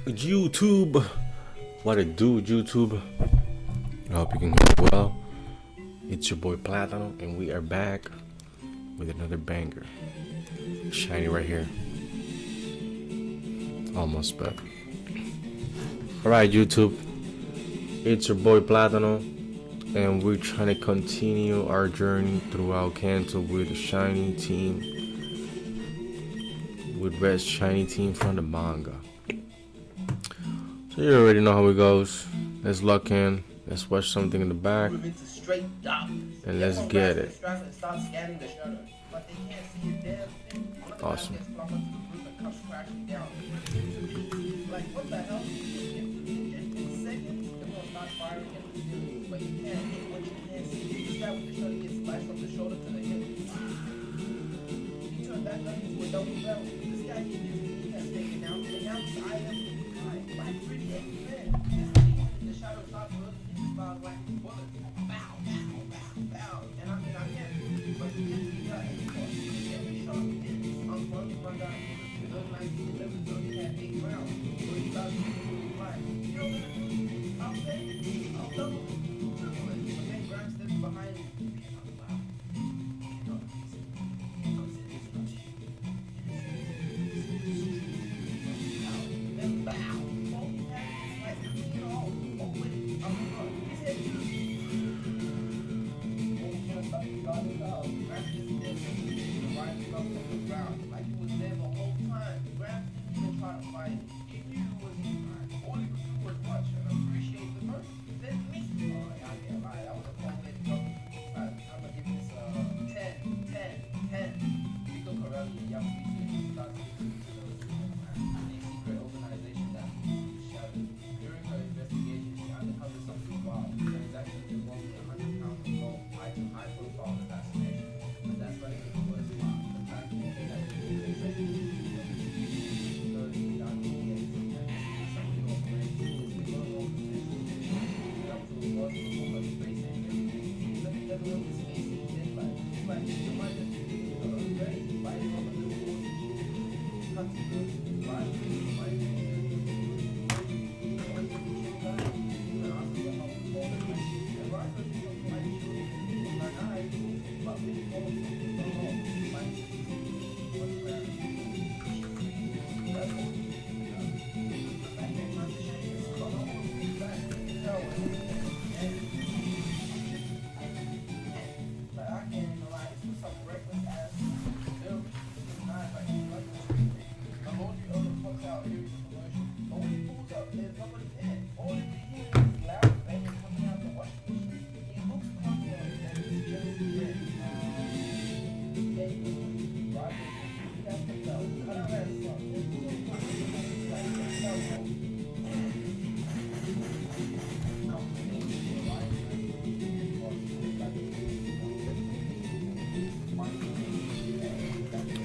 YouTube, what it do, YouTube? I hope you can hear me well. It's your boy Platano, and we are back with another banger. Shiny right here. Almost, but alright, YouTube. It's your boy Platano, and we're trying to continue our journey throughout Kanto with the shiny team, with Red's shiny team from the manga. So you already know how it goes. Let's lock in. Let's watch something in the back, and let's get it. Awesome.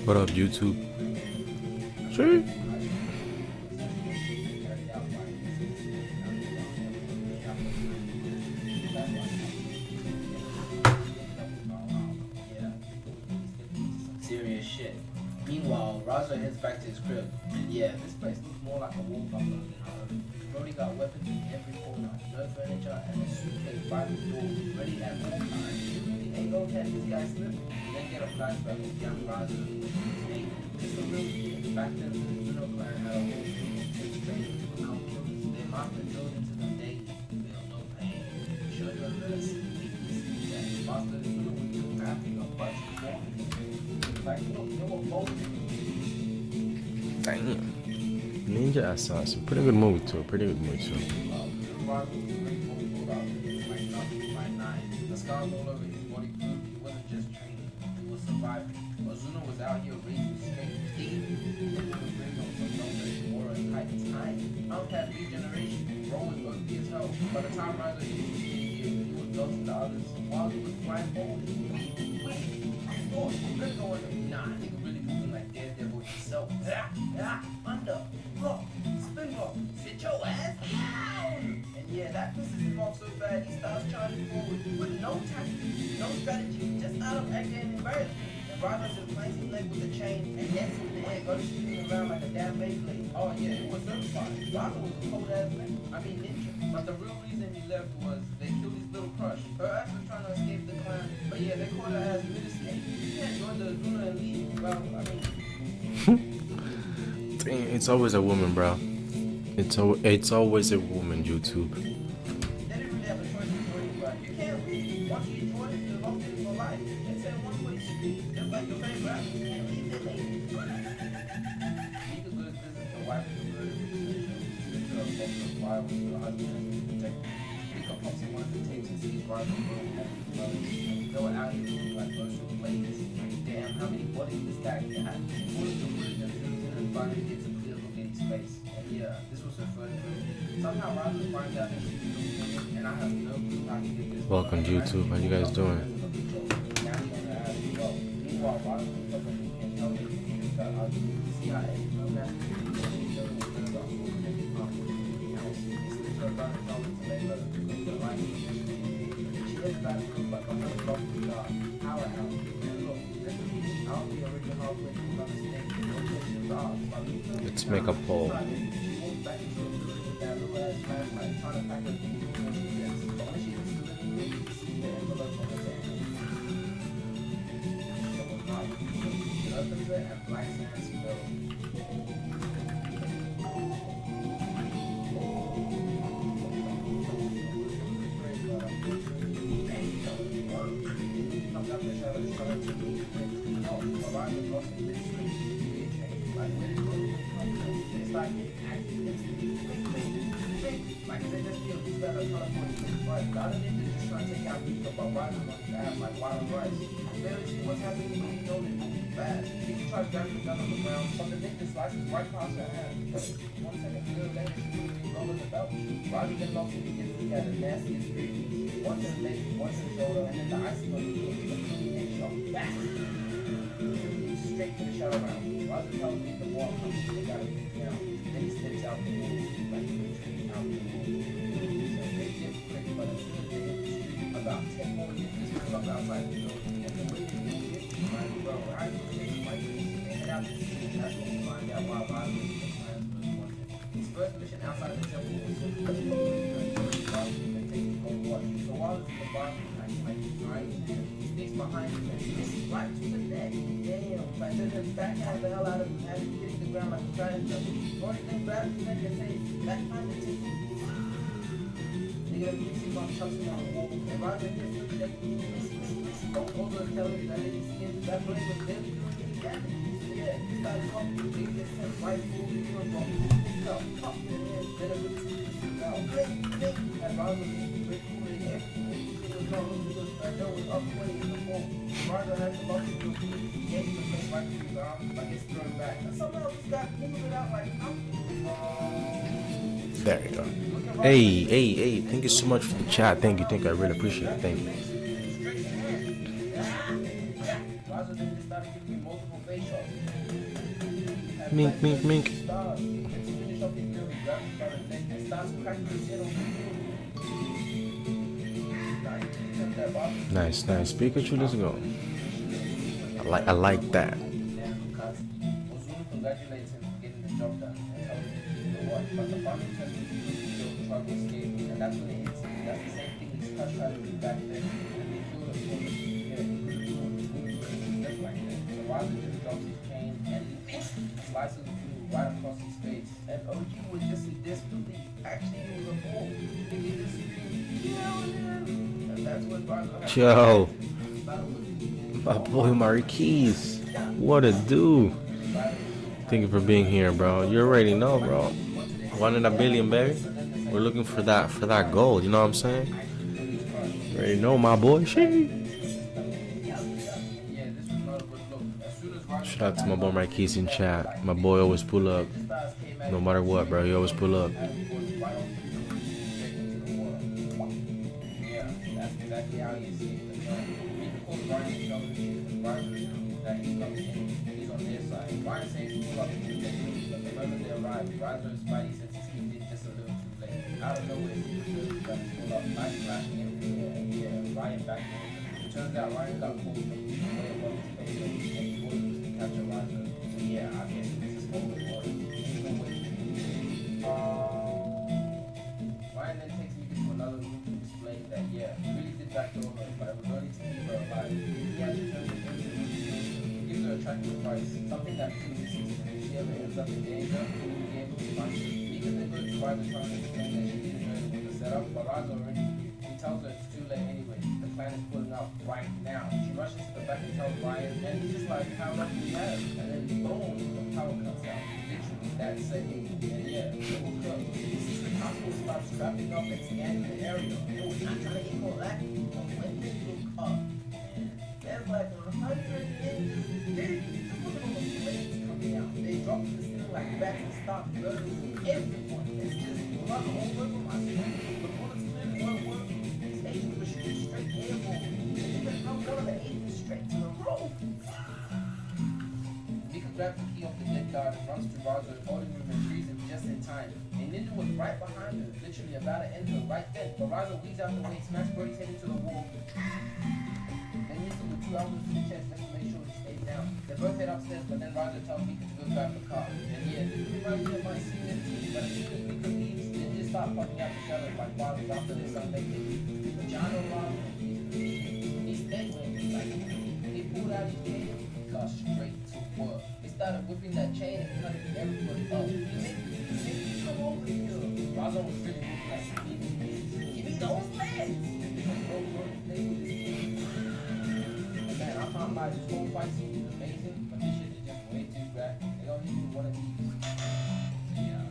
What up, YouTube? Sure. Serious shit. Meanwhile, Razo heads back to his crib, and yeah, this place looks more like a wall bungalow than a home. Brody got weapons in every corner, no furniture, and a suitcase by the door, ready at all times. He ain't gonna catch this guy slip, and then get a flashback of young Razo. Hey, this a real shit. Back then, the Zuno clan had a whole thing of six strangers to become killers. Their master drilled into them daily, feel no pain. Show your address, weakness, that master Zuno was just drafting a bunch of warnings. Like, look, they were both. Damn. Ninja Assassin. Pretty good movie too. Pretty good movie too. The scars all over his body proved he wasn't just training, he was surviving. Ozuna was out here raising strength deep. They would bring up some numbers for a tight time. Uncapped regeneration. Bro was ugly as hell. By the time Riser hit his year, he was dusting the others. While he was blindfolded, I thought he was going, nah, nigga really moving like Daredevil himself. Under, block, spin block, sit your ass down. And yeah, that pisses him off so bad he starts charging forward with no tactics, no strategy, just out of anger and embarrassment. And Rogers just plants his leg with a chain and nets him in the air. brother spinning around like a damn Beyblade. Oh yeah, it was certified. Raza was a cold ass man. I mean ninja. But the real reason he left was they killed his little crush. Her ass was trying to escape the clan, but yeah, they caught her ass mid-escape. You can't join the Luna and leave. Well, I mean. It's always a woman, bro. It's always a woman, YouTube. They didn't really have a choice to join you, but you can't leave. Once you join, you're locked in for life. It's a one-way street, just like your favorite rapper. You can't leave it, lady. He could go visit the wife of the murderer. Picture of both the wife with the husband and the detective. He could pump some one of the tapes and see his wife and brother. They were out here looking like virtual blades. Damn, how many bodies this guy can have? All of the words and things and finally gets a clear look at his face. And yeah, this was her first move. Somehow Raza finds out that she's doing and I have no clue how to get this. Welcome, YouTube. How you guys doing? Now he's on the ass as well. Meanwhile, Raza looks up and can't tell him he's got ugly. See how any film that's she slips her gun and tells him to lay low. The right she heads back to look like a whole fucking powerhouse. And look, this is I'll be original halfway through another snake. Let's make a poll. She walks back into the building with that little ass flashlight, trying to pack her things before she gets. But when she gets to the living room, she sees the envelope on her table. It was not. She opens it and black sand spills. Roger gets off and begins to get the nastiest screams. One to the leg, one to the shoulder, and then the icing on the cake is a clean headshot. Back! Straight to the shadow round. Roger tells me the ball comes, they gotta get down. Then he slips out the wall, like a tree out the wall. So they get quick, but as soon as they hit the street, about 10 more units pull up outside the building. And the way they do it, right, bro, right, takes Mike, they head out to the street. That's when we find out why Roger is the plans for the one. His first mission outside the temple was simply to so while it's in the bathroom, acting like he's driving, he sneaks behind him and misses right to the neck. Damn, if I send him backhand the hell out of him, have him hitting the ground like a giant jump. Or he then grabs his neck and says, back behind the tip. Nigga, that means he's on touching on the wall. And Roger gets to the neck, don't also tell him that if he skins that blade was them doing any damage. So yeah, he started talking to him, gets sent right through the uniform. Picked up, popped in his head, then it was blink, and Roger Roger had to lock his roof. He gave him the face right to his arm, like it's thrown back. And somehow this guy moved it out like, There you go. Hey, thank you so much for the chat. Thank you, I really appreciate it. Thank you. Roger then just started giving me multiple face shots. Mink. To finish off his meal, he grabs him by the neck and starts cracking his head on the floor. Nice. Pikachu, let's go. I like that. Ozuna congratulates him for getting the job done and tells him to keep the watch, but the farming test was the truck escaped, and that's when it hits him. That's the same thing his crush tried to do back then, and they killed him for it. Yeah, just like that. So Roger just drops his chain and slices the food right across his face. And OG was just in disbelief. Actually, it was a ball. And he just screamed, yeah. That's what Roger Yo, my boy Marquise, what a dude. Thank you for being here, bro. You already know, bro. 1 in a billion, baby. We're looking for that gold. You know what I'm saying? You already know, my boy. Shout out to my boy Marquise in chat. My boy always pull up, no matter what, bro. He always pull up. Exactly how you see it. Ryan shows that he comes in, he's on their side. Ryan says pull up to the but the moment they arrive, Roger's Spidey senses kicked in just a little too late. Out of nowhere, he was trying to pull up, nice flashing everywhere, and yeah, Ryan back in. It turns out Ryan got pulled from way above his pay and he was to capture Roger. So yeah, I guess that previous season. If she ever ends up in danger, we'll be able to find her. Mika then goes to Raza trying to explain that she didn't know it was a setup, but Raza already knew. He tells her it's too late anyway. The plan is pulling up right now. She rushes to the back and tells Ryan, and he's just like, how long do we have? And then boom, the power cuts out. Literally, that second. And yeah, it will cook. The hospital starts strapping up and scanning the area. It was not trying to equal that, but when they look up, there's like 100 inches. Just look at all the flames coming out. They drop this thing like back and start murdering everyone. It's just blood all over my screen. The bullets clearly weren't working. These agents were shooting straight airborne. They even hung one of the agents straight to the roof. Mika grabs the key off the dead guard and runs to Razo's holding room and frees him just in time. And Ninja was right behind her, literally about to enter right then. But Razo weaves out the way, smacks Brody's head into the wall. Then hits him with 2 elbows to the chest just to make sure he stays down. They both head upstairs, but then Razo tells Mika to go grab the car. And yeah, this right here might seem empty, but as soon as Mika leaves, they just start popping out the shadows like fathers after their Sunday meeting. John O'Rourke, he's dead when he pulled out his chain, he got straight to work. He started whipping that chain and cutting everybody up. He made me come over here. Razo was really looking like, give me those legs! Because bro, play with his team. And man, I can't lie, this whole fight scene is amazing, but this shit is just way too bad. They don't even want to leave. Yeah,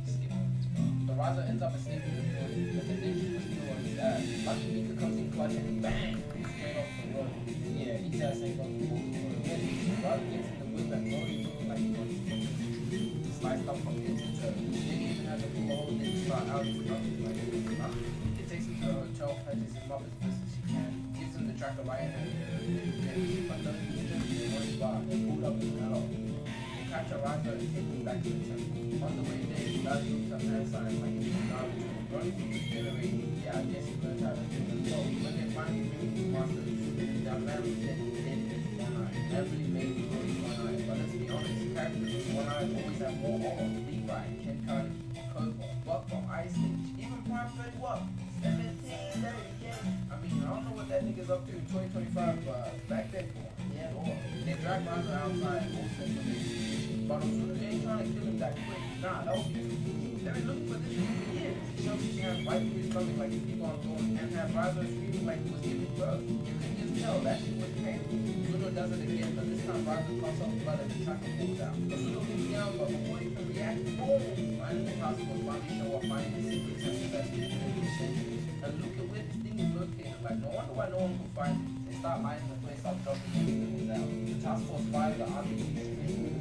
skip on this, bro. So Razo ends up escaping the building, but the ninja was still on his ass. Lucky Mika comes in clutch and bang! Straight off the road. Yeah, his ass ain't gonna be moving for a minute. Razo gets in the whip and Brody looking like he's going to sliced up from head to toe. Then he even has a full hold and start out his numbers like he takes him to a hotel, patches him up as best as he can, gives him the tracker right in there. But those ninjas in one spot and pulled up his metal. They capture Razo and take him back to the temple. On the way there, he does look up hand signs like he's been out to him. Brody was generating. Yeah, I guess he learned how to do it. So when they finally bring his master to that man was dead in one eye. That really made Brody one eye. But let's be honest, characters with one eye always have more aura. Levi, Ken Carter, Cobra, Buck from Ice Age, even Prime Freddy What? 17, 30, yeah. I mean, I don't know what that nigga's up to in 2025, but back then, yeah, or they drag Razo outside all central days. But as soon as they ain't trying to kill him that quick, nah, that would be too easy. They've been looking for this nigga for years. He shows his hand right through his stomach like he keep on going, and have Razo screaming like he was giving birth. You can just tell that shit was painful. Zuno does it again, but this time Razo coughs up blood and the tracker pulls out. But Zuno moves down, but before he can react, boom! Finally, the hospital finally show up, finding the secret temple that's been hidden for centuries. And look at where this thing is located. Like, no wonder why no one could find it. They start lining the place up, dropping things out. The task force fires the army through the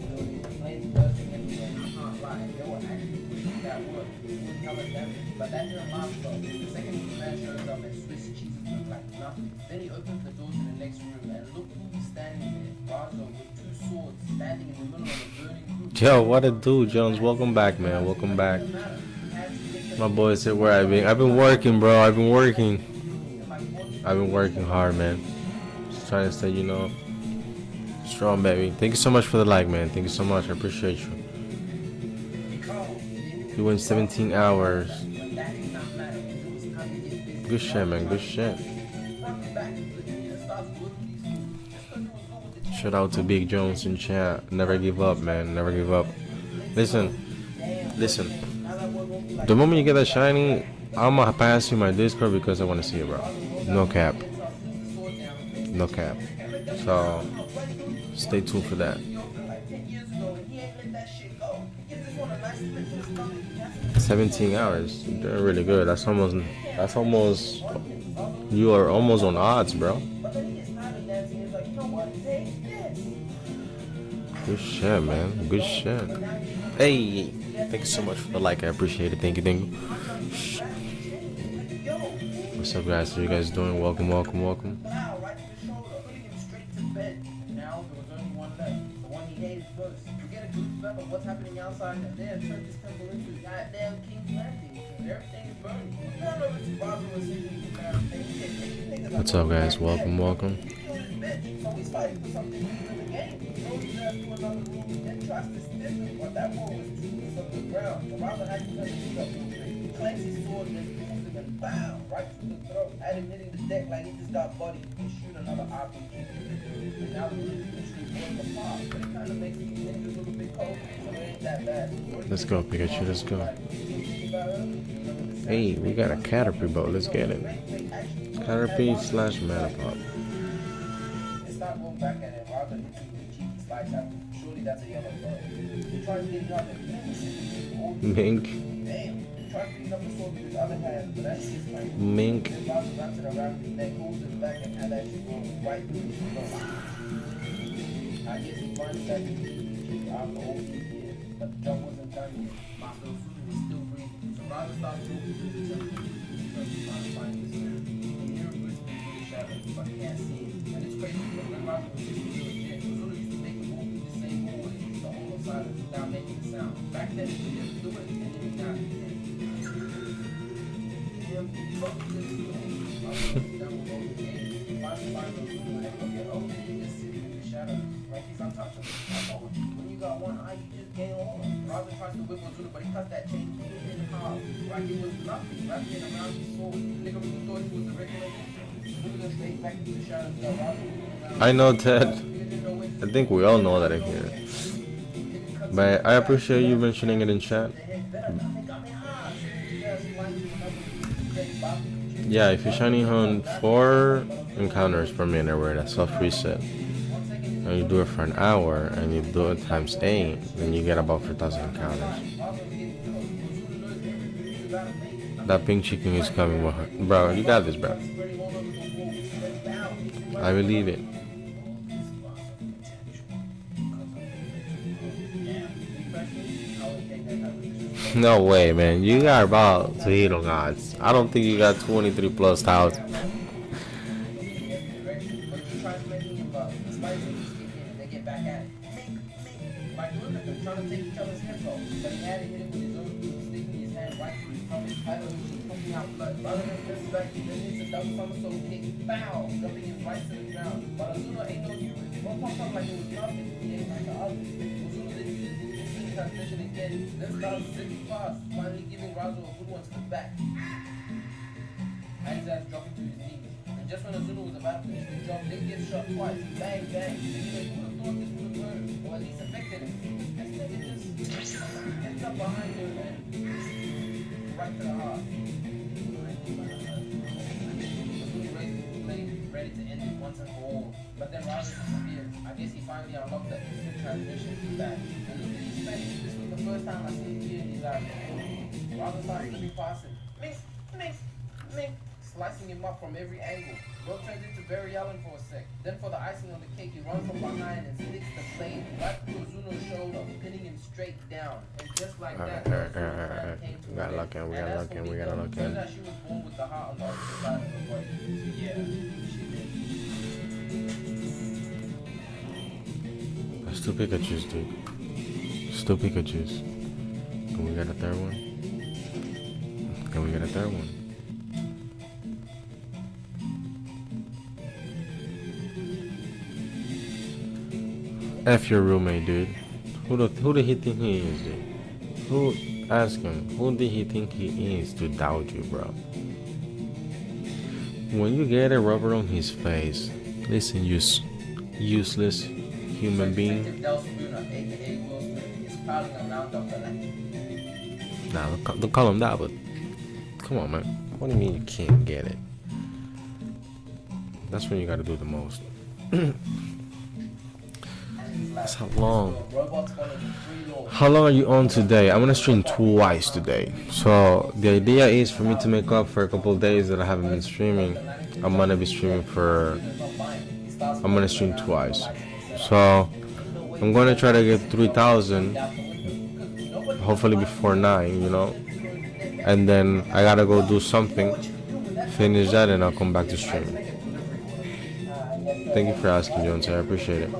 building, planes bursting everywhere. I can't lie, they were actually pushing that work. It was hella damage, but that didn't last long. The second man shows up and Swiss cheeses look like nothing. Then he opens the door to the next room, and look who's standing there. Razo with 2 swords standing in the middle of a burning group. Yo, what it do, Jones? Welcome back, man. Welcome back. My boy said where I've been working, bro. I've been working hard, man. Just trying to stay, strong, baby. Thank you so much for the like, man. Thank you so much. I appreciate you. You went 17 hours. Good shit, man. Good shit. Shout out to Big Jones in chat. Never give up, man. Never give up. Listen. The moment you get that shiny, I'm gonna pass you my Discord because I want to see it, bro. No cap. No cap. So, stay tuned for that. 17 hours. You're doing really good. That's almost. You are almost on odds, bro. Good shit, man. Good shit. Hey, thank you so much for the like. I appreciate it. Thank you. What's up, guys? How you guys doing? Welcome. What's happening outside, and they have turned this temple into goddamn King's Landing. Everything is burning. What's up, guys? Welcome. So he's fighting for something in the game. So he's asked to another room and tries to stiff him, but that ball was 2 meters up the ground. So Razo had to turn his up. He clanks his sword and pulls the and bam, right through the throat. Had him hitting the deck like he just got body and shoot another RPG. And now the ninjas literally blowing apart. But it kind of makes these ninjas look a bit cold, so it ain't that bad. Let's go, Pikachu, let's go. Hey, we got a Caterpie boat, let's get it. Caterpie / Metapod. It's not going back at him. Rather than cheeky slice at him. Surely that's a yellow bird. He tries getting up and Mink. damn. He tries picking up the sword with his other hand, but that's just like Mink. then Bowser wraps it around his neck, holds it back, and had that shit go right through his throat. I guess he finds that he after all these years, but the job wasn't done yet. Master Osuna was still breathing, so Bowser starts walking through the jungle. Trying to find this man. He can hear him whispering through the shadows, but he can't see him. And it's crazy because when Bowser was just a little kid, Osuna used to make him walk through the same hallway, the whole of silence, without making a sound. Back then, he could just do it, and even now he can. When you got one eye, you just gain all. Roger tries to whip Ozuna, but he cuts that chain in half. Like it was nothing. Wrapped in around his sword. Nigga really thought it was the regular. Ozuna stayed back into the shadows. I know that. I think we all know that in here. But I appreciate you mentioning it in chat. Yeah, if you shiny hunt 4 encounters per minute where that's soft reset, and you do it for an hour and you do it times 8, then you get about 4,000 encounters. That pink chicken is coming with her. Bro, you got this, bro. I believe it. No way, man. You got about 2 hero gods. I don't think you got 23 plus thousand. Transmission again, then starts really fast, finally giving Razo a good one to the back. And his ass dropping to his knees. And just when Ozuna was about to finish the job, they get shot twice. Bang, bang. And you would have thought this would have hurt, or at least affected him. This nigga just ends up behind him and right to the heart. Ozuna raises the blade, ready to end it once and for all. But then Razo disappears. I guess he finally unlocked that instant transmission back. And look at his face. This was the first time I seen tear in his eyes. Razo starts to be passing. Mink, mink, mink. Slicing him up from every angle. Bro turns into Barry Allen for a sec. Then for the icing on the cake, he runs from behind and sticks the blade right through Ozuno's shoulder, pinning him straight down. And just like that, We gotta lock in, we gotta lock in, we gotta lock in. Turns out she was born with the heart on the opposite side of her body. So yeah, she did. That's 2 Pikachus, dude. It's 2 Pikachus. Can we get a third one? Can we get a third one? F your roommate, dude. Who did he think he is, dude? Ask him, who did he think he is to doubt you, bro? When you get a rubber on his face, listen, you useless human being. Nah, don't call him that, but come on, man. What do you mean you can't get it? That's when you gotta do the most. That's how long. How long are you on today? I'm gonna stream twice today. So the idea is for me to make up for a couple of days that I haven't been streaming. I'm gonna stream twice. So I'm gonna try to get 3,000, hopefully before 9, you know. And then I gotta go do something, finish that, and I'll come back to stream. Thank you for asking, Jones. I appreciate it.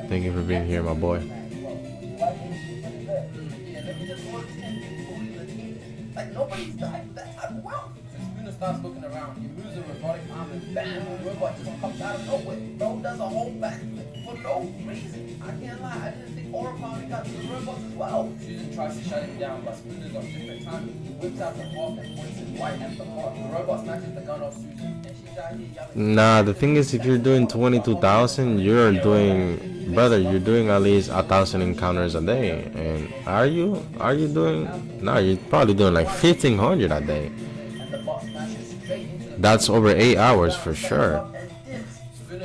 Thank you for being here, my boy. Like nobody's died for that type of wealth. So Spooner starts looking around. He moves a robotic arm and bam, a robot just comes out of nowhere. Bro does a whole backflip for no reason. I can't lie, I didn't think Oropound got out to the robots as well. Susan tries to shut him down, but Spooner's on different timing. He whips out the bot and points it right at the bot. The robot snatches the gun off Susan, and she's out here yelling. Nah, the thing is, if you're doing 22,000, you're doing, brother, you're doing at least 1,000 encounters a day. And are you doing? No, you're probably doing like 1,500 a day. And the bot smashes straight into the That's over 8 hours for sure.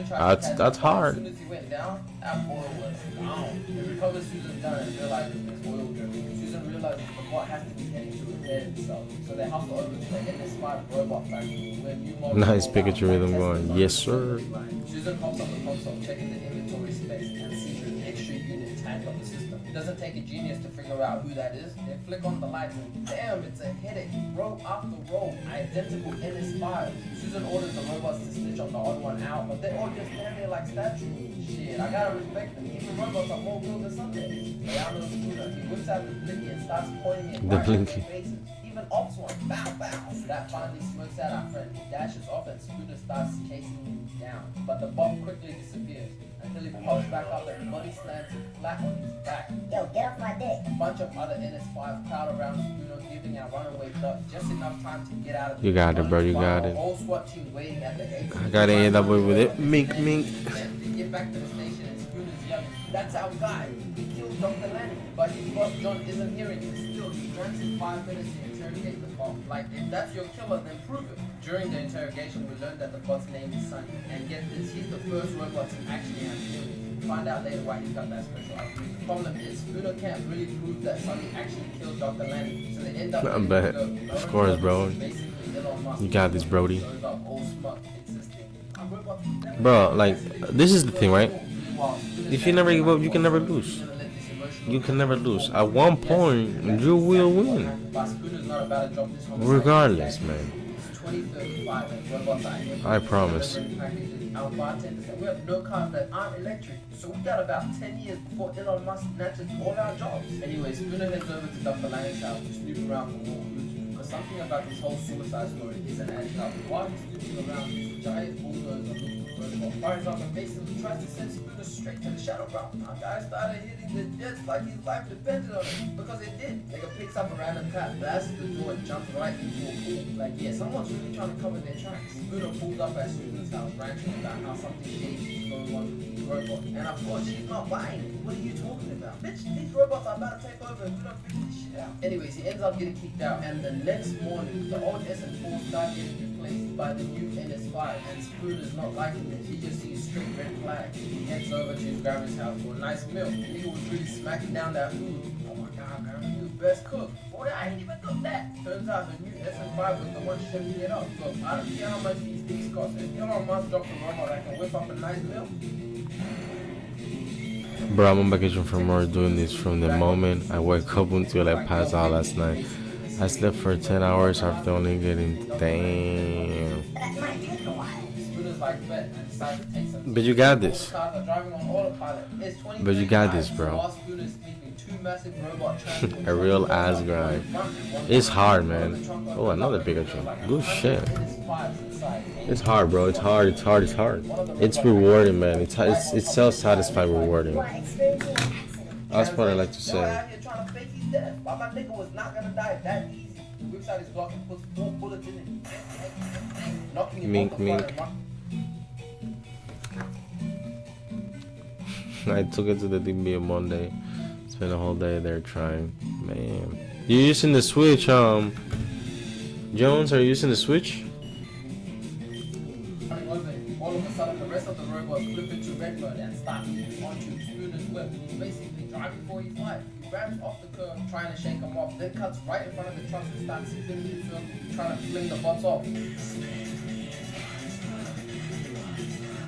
That's hard. As soon as he went down, that oil was gone. He recovers Susan's gun and realizes it's oil dripping. Susan realizes the bot has to be heading to repair itself. So they hustle over to the NS5 robot factory where new models Nice roll Pikachu out rhythm by going, testing yes on sir. the line. Susan hops on the console, checking the inventory space and sees an extra unit tagged on the system. It doesn't take a genius to figure out who that is. They flick on the lights and damn, it's a headache. Row after row, identical NS5. Susan orders the robots to stitch on the odd one out, but they all just stand there like statues. Shit, I gotta respect them. Even robots are more real than some days. Leonardo Spooner, he whips out the blinky and starts pointing it The right blinky. at their faces. Even Ops one, bow bow. That finally smokes out our friend. He dashes off and Spooner starts chasing him down. But the bomb quickly disappears until he pops back up and body slams him flat on his back. Yo, get off my dick. A bunch of other NS5 crowd around Spooner, giving our runaway duck just enough time to get out of the You got it, bro, you got The it. whole SWAT team waiting at the exit. I gotta end up with it. Mink, mink. They get back to the station and Spooner's yelling, "That's our guy. He killed Dr. Lanny." But his boss John isn't hearing him. Still, he grants him 5 minutes to interrogate the bot. Like, if that's your killer, then prove it. During the interrogation, we learned that the bot's name is Sonny. And get this, he's the first robot to actually have feelings. Find out later why he's got that special IQ. The problem is, Spooner can't really prove that Sonny actually killed Dr. Lanny. So they end up I bet. Of course, bro. You got this, Brody. Bro, like, this is the thing, right? If you never give up, you can never lose. You can never lose. At one point, you will win. Regardless, man. I promise. Our bartenders, and we have no cars that aren't electric, so we got about 10 years before Elon Musk snatches all our jobs. Anyway, Spooner heads over to Dr. Lange's house to snoop around for more clues, because something about this whole suicide story isn't adding up. While he's snooping around, this giant bulldozer looking for protocol fires up and basically tries to send Spooner straight to the shadow realm. Our guy started hitting the jets like his life depended on it, because it did. Nigga picks up a random cat, blasts the door, and jumps right into a pool. Like, yeah, someone's really trying to cover their tracks. Spooner pulls up at Susan's house, ranting about how something shady is going on with these robots. And of course, she's not buying it. What are you talking about? Bitch, these robots are about to take over and we don't figure this shit out. Anyways, he ends up getting kicked out, and the next morning, the old SN4 start getting replaced by the new NS5, and Spooner's not liking this. He just sees straight red flags. He heads over to his grandma's house for a nice meal. He was really smacking down that food. Oh my god, grandma, you the best cook. Boy, I ain't even cooked that. Turns out the new SN5 was the one shipping it up. Look, I don't care how much these things cost. If Elon Musk drops a robot that can whip up a nice meal. Bro, I'm on vacation from work doing this from the moment I woke up until I passed out last night. I slept for 10 hours after only getting damn. That might take a while. Spooner's like bet and decides to take some. But you got this. Cars are driving on autopilot. It's But you got this, bro. While Spooner's sleeping, two massive robot transports A real ass grind. It's hard, man. Oh, another Pikachu. Good shit. It's hard, bro. It's hard. It's hard. It's hard. It's rewarding, man. It's self-satisfied rewarding. You are experiencing an accident. That's what I like to Yo, say. out here trying to fake his death. Why my nigga was not gonna die that easy. He whips out his Glock and puts 4 bullets in him. Knocking him Mink, off the mink. front and I took it to the DB on Monday. Spent a whole day there trying. Man, you're using the Switch, Jones? Are you using the Switch? running over him. All of a sudden, the rest of the robots flip into red mode and start moving onto Spooner's whip. He's basically driving for his life. He grabs off the curb, trying to shake him off, then cuts right in front of the trucks and starts spinning in circles, trying to fling the bots off.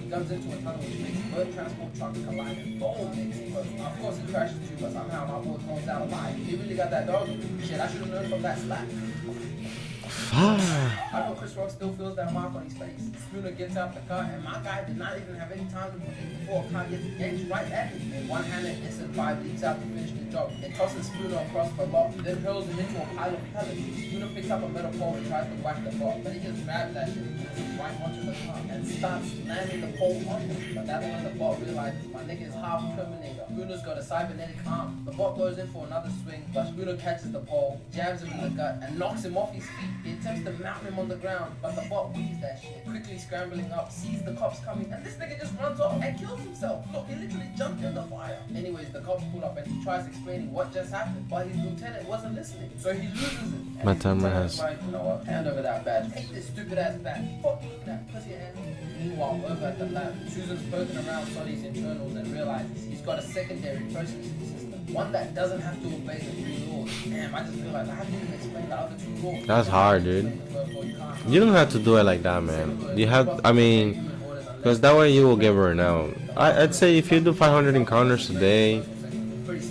He comes into a tunnel which makes both transport trucks collide and boom, they explode. Of course, he crashes too, but somehow my boy comes out alive. He really got that dog. Shit, I should have learned from that slap. I know Chris Rock still feels that mark on his face. Spooner gets out the car, and my guy did not even have any time to put it before a car gets yanked right at him. And one-handed instant 5 leaps out to finish the job. It tosses Spooner across the lot, then hurls him into a pile of pellets. Spooner picks up a metal pole and tries to whack the bot, but he just grabs that shit, puts it right onto the car, and starts landing the pole on him. But that's when the bot realizes my nigga is half Terminator. Spooner's got a cybernetic arm. The bot goes in for another swing, but Spooner catches the pole, jabs him in the gut, and knocks him off his feet. He attempts to mount him on the ground, but the bot weaves that shit. Quickly scrambling up, sees the cops coming, and this nigga just runs off and kills himself. Look, he literally jumped in the fire. Anyways, the cops pull up and he tries explaining what just happened, but his lieutenant wasn't listening, so he loses it. And My his timer lieutenant's has- like, you know what, hand over that badge. Take this stupid ass badge. Fuck that pussy ass. Meanwhile, over at the lab, Susan's poking around Sonny's internals and realizes he's got a secondary processing system. One that doesn't have to obey the 3 laws. Damn, I just realized I haven't even explained the other 2 laws. That's hard, dude. You don't have to do it like that, man. You have, I mean, because that way you will get burned out. I'd say if you do 500 encounters a day,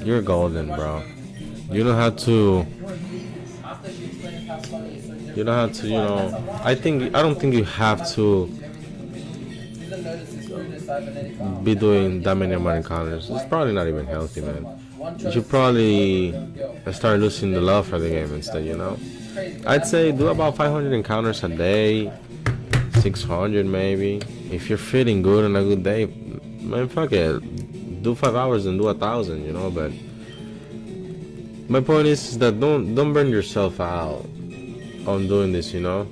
you're golden, bro. You don't have to. You don't have to, you know. I don't think you have to be doing that many amount of encounters. It's probably not even healthy, man. You should probably start losing the love for the game instead, you know. I'd say do about 500 encounters a day, 600 maybe. If you're feeling good on a good day, man, fuck it. Do 5 hours and do 1,000, you know. But my point is that don't burn yourself out on doing this, you know.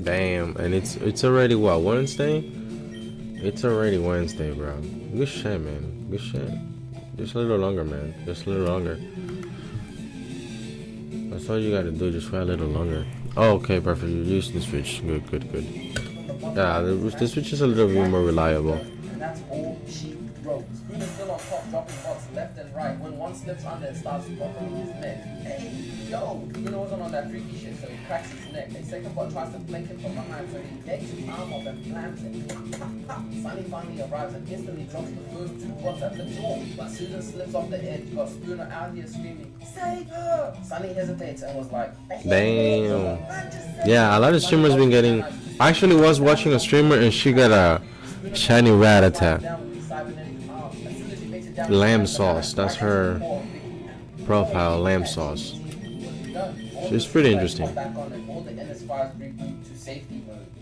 Damn, and it's already what, Wednesday? It's already Wednesday, bro. Good shit, man. Good shit. Just a little longer, man. Just a little longer. That's all you gotta do. Just wait a little longer. Oh, okay, perfect. You use the switch. Good, good, good. Yeah, the switch is a little bit more reliable. And that's all she wrote. Spooner's still on top, dropping bots left and right. When one slips under and starts buckling his neck. Hey, yo! Spooner wasn't on that freaky shit, so he cracks his neck. A second bot tries to flank him from behind, so he yanks his arm off and slams it. Sonny finally arrives and instantly drops the first 2 bots at the door. But Susan slips off the edge, got Spooner out here screaming, "Save her!" Sonny hesitates and was like, Damn. Yeah, a lot of streamers been getting. I actually was watching a streamer and she got a shiny rat attack. Lamb sauce. That's her profile. Lamb sauce. She's pretty interesting.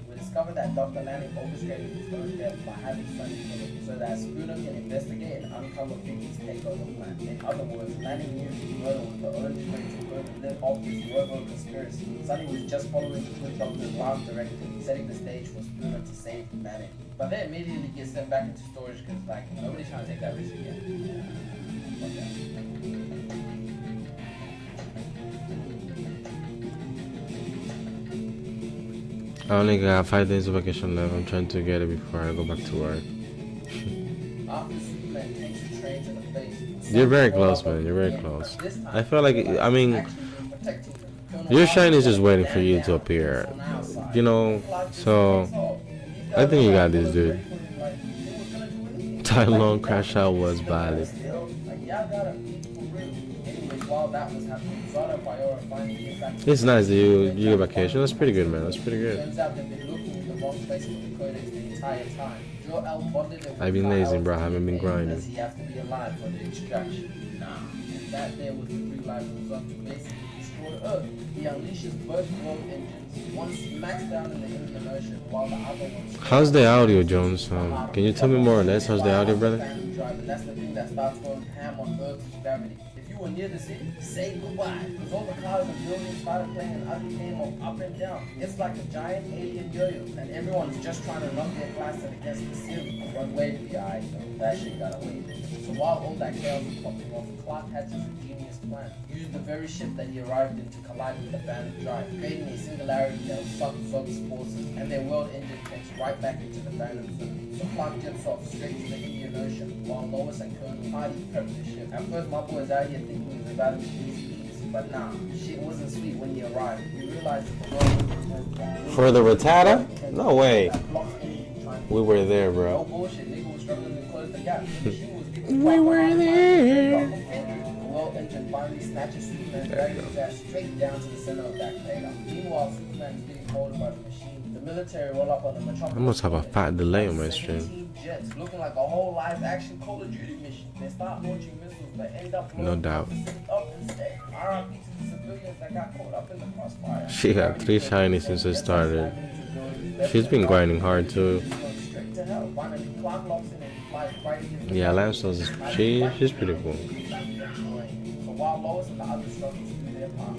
We discovered that Dr. Lanning orchestrated his own death by having Sonny killed so that Spooner can investigate and uncover Vicky's takeover plan. In other words, Lanning knew his murder was the only way to further live off this robo conspiracy. Sonny was just following the good doctor's last directive, setting the stage for Spooner to save humanity. But they immediately get sent back into storage because, like, nobody's trying to take that risk again. Fuck that. I only got 5 days of vacation left. I'm trying to get it before I go back to work. After Superman takes the train to the face, You're very close, man. You're very close. I feel like, I mean, your shine is just waiting for you to appear. You know, so I think you got this, dude. Tai Long crash out was valid. It's nice that you get vacation. That's pretty good, man. That's pretty good. I've been lazy, bro. I haven't been grinding. Does he have to be alive for the extraction? Nah. And that there was the 3 life result to basically destroy Earth. He unleashes both world engines. One smacks down in the Indian Ocean while the other one... How's the audio, Jones? Can you tell me more or less? How's the audio, brother? And that's the thing that starts going ham on Earth's gravity. If you were near the city, say goodbye. Because all the cars and buildings started playing an ugly game of up and down. It's like a giant alien yo-yo. And everyone's just trying to knock their blasted against the ceiling. One way to be alright, though. That shit got away. So while all that chaos was popping off, Clark hatches a genius plan. Used the very ship that he arrived in to collide with the Bandit Drive, creating a singularity that would suck Zog's forces and their world engine tanks right back into the Bandit zone. So Clark jumps off straight to the Indian Ocean, while Lois and Colonel Hardy prep the ship. At first, my boy was out here thinking he was about to be easy, but nah, shit wasn't sweet when he arrived. He realized that the world was For the Rattata? No way. We were there, No bro. bullshit, nigga was struggling to close the gap. She was We were there. The world engine finally snatches Superman, dragging his ass straight down to the center of that crater. Meanwhile, Superman is getting holded by the machine. The military roll up on the Metropolis. I must have a fat delay on my stream. 17 jets, looking like a whole live action Call of Duty mission. They start launching missiles, but end up No doubt. up instead. RIP to the civilians that got caught up in the crossfire. She got 3 shinies since I started. She's been grinding hard too. Yeah, Lancelot's she's pretty cool. So while Lois and the others struggle to do their part,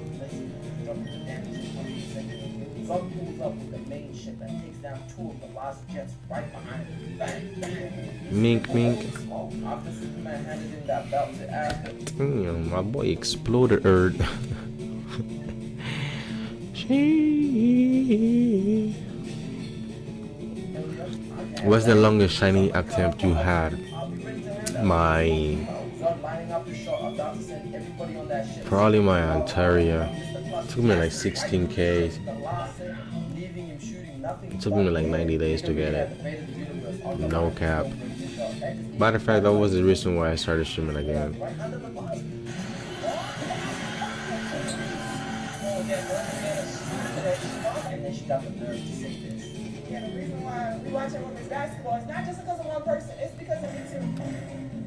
drop the damage in 20 seconds. Zod pulls up with the main ship and takes down 2 of the last jets right behind him. Bang, bang. Mink, mink. After Superman handed in that belt to Ash, My boy exploded Earth. What's the longest shiny attempt you had? My probably my Ontario. Took me like 16K. It took me like 90 days to get it. No cap. Matter of fact, that was the reason why I started streaming again. And then she got the nerve to say this. Yeah, the reason why we watch women's basketball is not just because of one person, it's because of me too.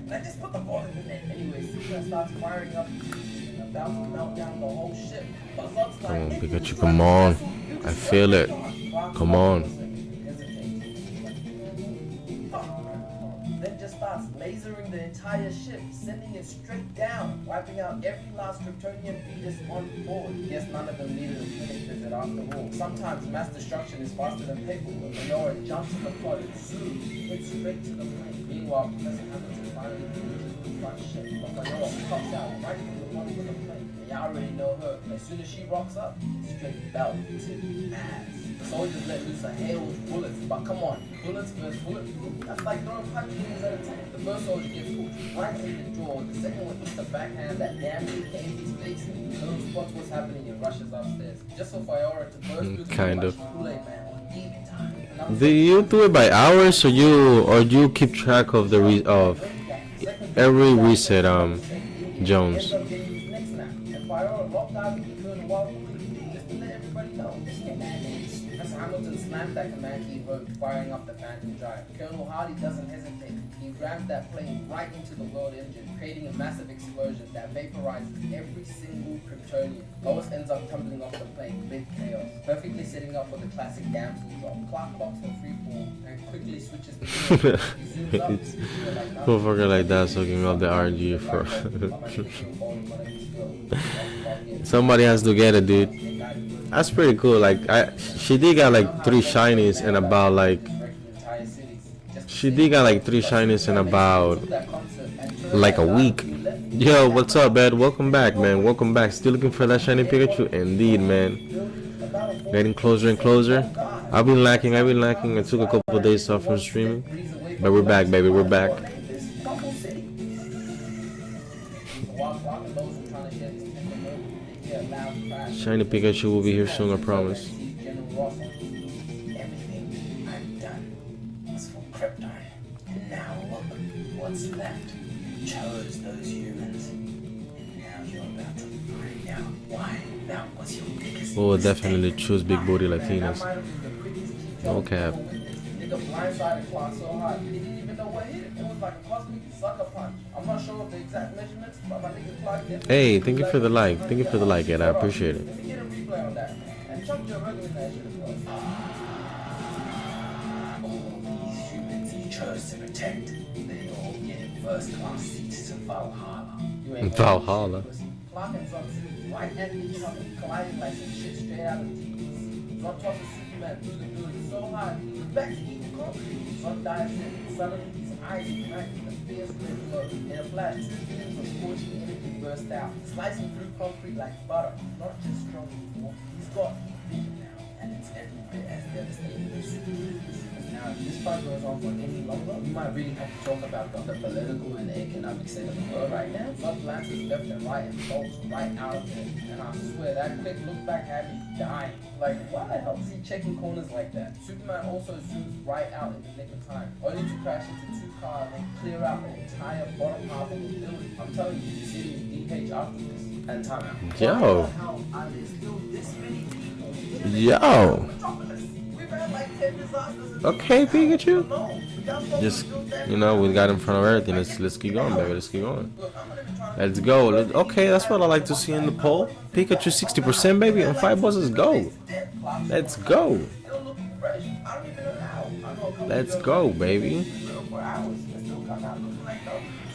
Let's just put the ball in the net. Anyway, Superman starts firing up and about to melt down the whole ship. But Zod's Come on, like, Pikachu, come on. I feel it. Come on. Then just starts lasering the entire ship, sending it straight down, wiping out every last Kryptonian fetus on board. Guess none of them needed a clinic visit after all. Sometimes mass destruction is faster than paperwork. Lenora jumps in the pod and zooms, heads straight to the plane. Meanwhile, Professor Hamilton finally finishes the front ship, but Lenora pops out right from the bottom of the plane. And y'all already know her. As soon as she rocks up, straight belt to ass. The soldiers let loose a hail of bullets, but come on, bullets versus bullets, that's like throwing pipe cleaners at a tank. The first soldier gets hooked right in the jaw, the second one hits the backhand that damn near caved his face in. Colonel spots what's happening and rushes upstairs, just for Fiora to burst through the Kind of. Kool-Aid man on even time. Do you do it by hours, or you keep track of the of every reset, Jones? Ends up getting his neck snapped, and Fiora locked eyes with the Colonel while just to let everybody know. Professor Hamilton slammed that command key rope, firing up the Phantom Drive. Colonel Hardy doesn't hesitate. He rams that plane right into the world engine, creating a massive explosion that vaporizes every single Kryptonian. Lois ends up tumbling off the plane, big chaos, perfectly setting up for the classic damsel drop. Clark clocks in free fall and quickly switches the gear. He zooms up, Motherfucker like that soaking up the RG for. Somebody has to get it, dude. That's pretty cool. Like she did got like 3 shinies in about like. She did got like 3 shinies in about like a week. Yo, what's up, man? Welcome back, man. Welcome back. Still looking for that shiny Pikachu? Indeed, man. Getting closer and closer. I've been lacking. I took a couple of days off from streaming, but we're back, baby. We're back. Shiny Pikachu will be here soon, I promise. Everything I've done was for Krypton. And now look what's left. You chose those humans. And now you're about to find out why that was your biggest We'll mistake. definitely choose big booty Latinas. No cap. Nigga blindsided Clark so hard, he didn't even know what hit him. It was like a cosmic sucker punch. I'm not sure of the exact measurements, but my nigga Clark did. Hey, thank you for the like. Thank you for the like, Ed. I appreciate it. Let me get a replay on that. And Chuck Joe Rogan in that shit as well. All these humans you chose to protect, they all getting first class seats to Valhalla. You ain't Valhalla. Clark and Zod zoom right at each other, colliding like some shit straight out of TV. Zod tosses Superman through the building so hard, he was back to eating concrete. Zod dives in, suddenly his eyes ignite with a fierce red glow. In a flash, 2 beams of scorching energy burst out, slicing through concrete like butter. Not just strong anymore, he's got heat vision now, and it's every bit as devastating as Superman. Now, if this fight goes on for any longer, we might really have to talk about the political and the economic state of the world right now. Zod glances left and right and bolts right out of it. And I swear that quick look back had me dying. Like, why the hell is he checking corners like that? Superman also zooms right out in the nick of time, only to crash into 2 cars and clear out the entire bottom half of the building. I'm telling you, the city is DH after this. And time out. Yo. Why the hell are there still this many people? Yo. We've had like 10 disasters. Okay, Pikachu. No, Just, you know, we got in front of everything. Let's keep going, baby. Let's keep going. Let's go. Okay, that's what I like to see in the poll. Pikachu 60%, baby, on 5 bucks. Let's go. Let's go. Let's go, baby.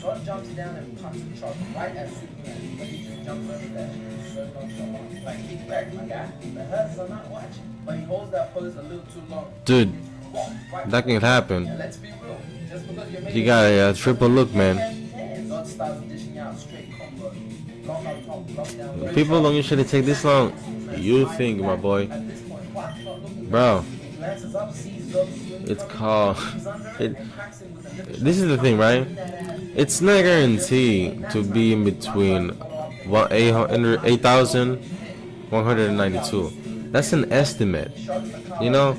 Zod jumps down and punches the truck right at Superman, but he just jumps over that. So nonchalant. Like, kick back, my guy. The hers are not watching, but he holds that pose a little too long. Dude, that can happen. And let's be real, just because you're You got a triple look, man. Zod starts dishing out straight combo. Block up top, block down. People don't usually take this long. You think, my boy. At this point, Clark's not looking. Bro, He glances up, sees Zod swing it's coming. called... He's under it and cracks him with a lip This is the thing, right? It's not guaranteed to be in between 8,192. That's an estimate. You know?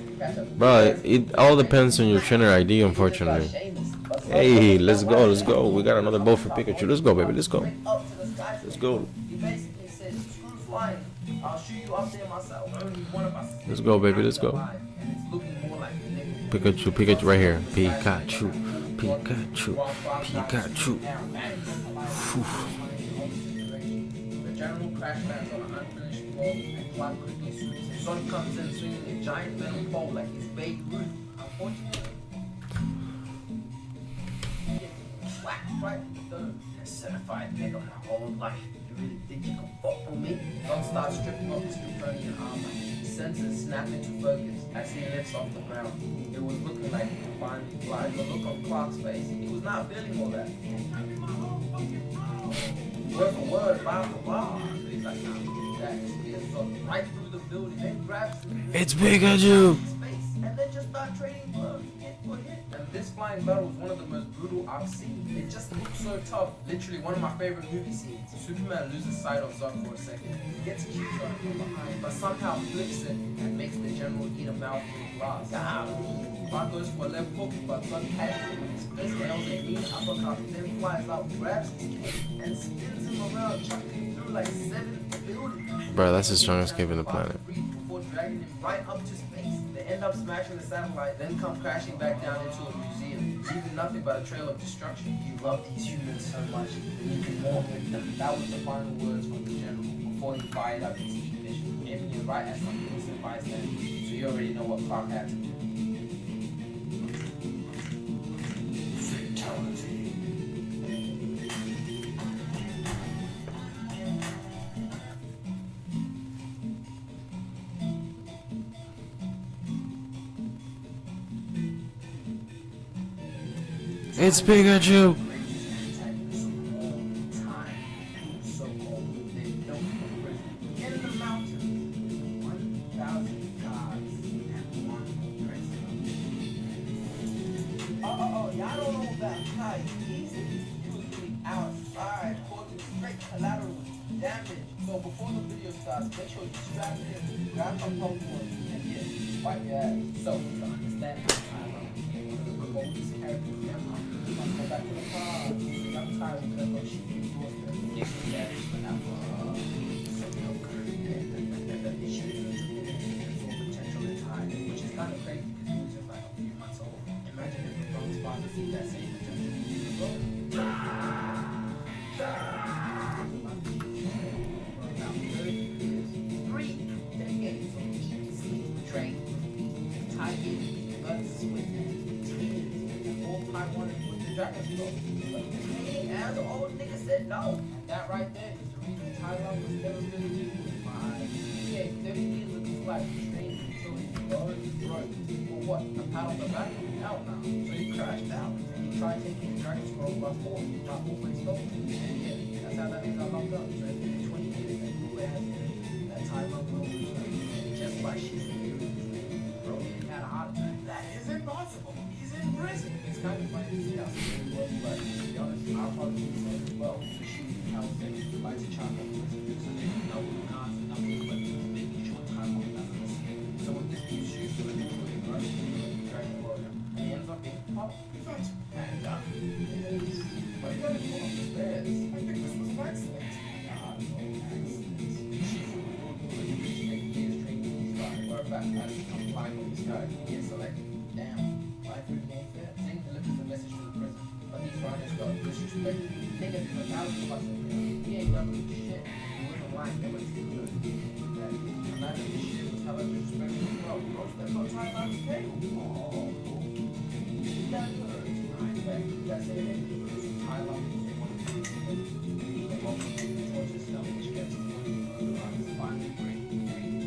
Bro, it all depends on your trainer ID, unfortunately. Hey, let's go, let's go. We got another ball for Pikachu. Let's go, baby, let's go. Let's go. He basically said, screw flying. I'll shoot you up there myself. Only one of us. Let's go, baby, let's go. And it's looking more like the nigga. Pikachu, Pikachu right here. Pikachu, Pikachu, Pikachu. Phew. The general crash lands on an unfinished floor and Clark quickly swings. Zod comes in swinging a giant metal pole like his Babe Ruth. Unfortunately, he gets whacked right in the dome. A certified nigga my whole life. You really think you can fuck for me? Zod starts stripping off his Kryptonian armor. Senses snap into focus as he lifts off the ground. It was looking like he could finally fly. The look on Clark's face, he was not feeling all that. Word for word, bar for bar. He's like, nah, that spears Zod right through the building, then grabs him It's Pikachu. in space, and then just start trading blows, hit for hit. And this flying battle was one of the most brutal I've seen. It just looked so tough. Literally one of my favorite movie scenes. Superman loses sight of Zod for a second. He gets kicked from behind, but somehow flips it and makes the general eat a mouthful of glass. Clark goes for a left hook, but Zod catches him with his fist, nails a mean uppercut, then flies out, grabs his cape, and spins him around, chucking him through like 7 buildings. Bro, that's the strongest cape in the planet. Before dragging him right up to space. They end up smashing the satellite, then come crashing back down into a museum, leaving nothing but a trail of destruction. You love these humans so much, and you can more with them. That was the final words from the general before he fired up his heat vision, aiming it right at some innocent bystanders. So you already know what Clark had to do. Fatality. It's Pikachu. Y'all don't know about how easy it was really outside, causing great collateral damage. So before the video starts, make sure you strap in, grab some popcorn, and yeah, wipe your ass. So, to understand this time, remote this character camera. You must go back to the car. Sometimes you can go shoot your doorstep. Get your gas, but not for potential is high, which is kind of crazy because he was just like a few months old. Imagine if the grown father see that same potential in the road. Now, 30 years, 3 decades of train, Tiger, blood, sweat, tears, and all Taiwan with the dragon skull. But this nigga, as an old nigga said no. And that right there is the reason Taiwan was never really unified. He had 30 years of his life training until he lowered his broke. For what? A pat on the back? Hell no. So he crashed out. And he tried taking the dragon scroll by force, not always stolen. And yeah, that's how that nigga got locked up. So it's been 20 years and who has that Taiwan will return. Just like she's bro, he had a heart attack. That is impossible. He's in prison. It's kind of funny to see how scary it was, but to be honest, I'll probably do the same as well. So she how safe, like to chop up with the news and they know the cons and know the weapons, making sure Taiwan doesn't see back as complying with his card. He gets selected. Damn, life really ain't fair. Zane delivers the message to the prison, but these riders felt disrespected. Nigga, for thousands of us, he ain't done shit. He wasn't lying, that was too good. That imagine this shit was hella disrespectful. Bro, that's not time out to table. Oh, that hurts. I bet that's it. Thailand is one of the torture cell which gets finally break.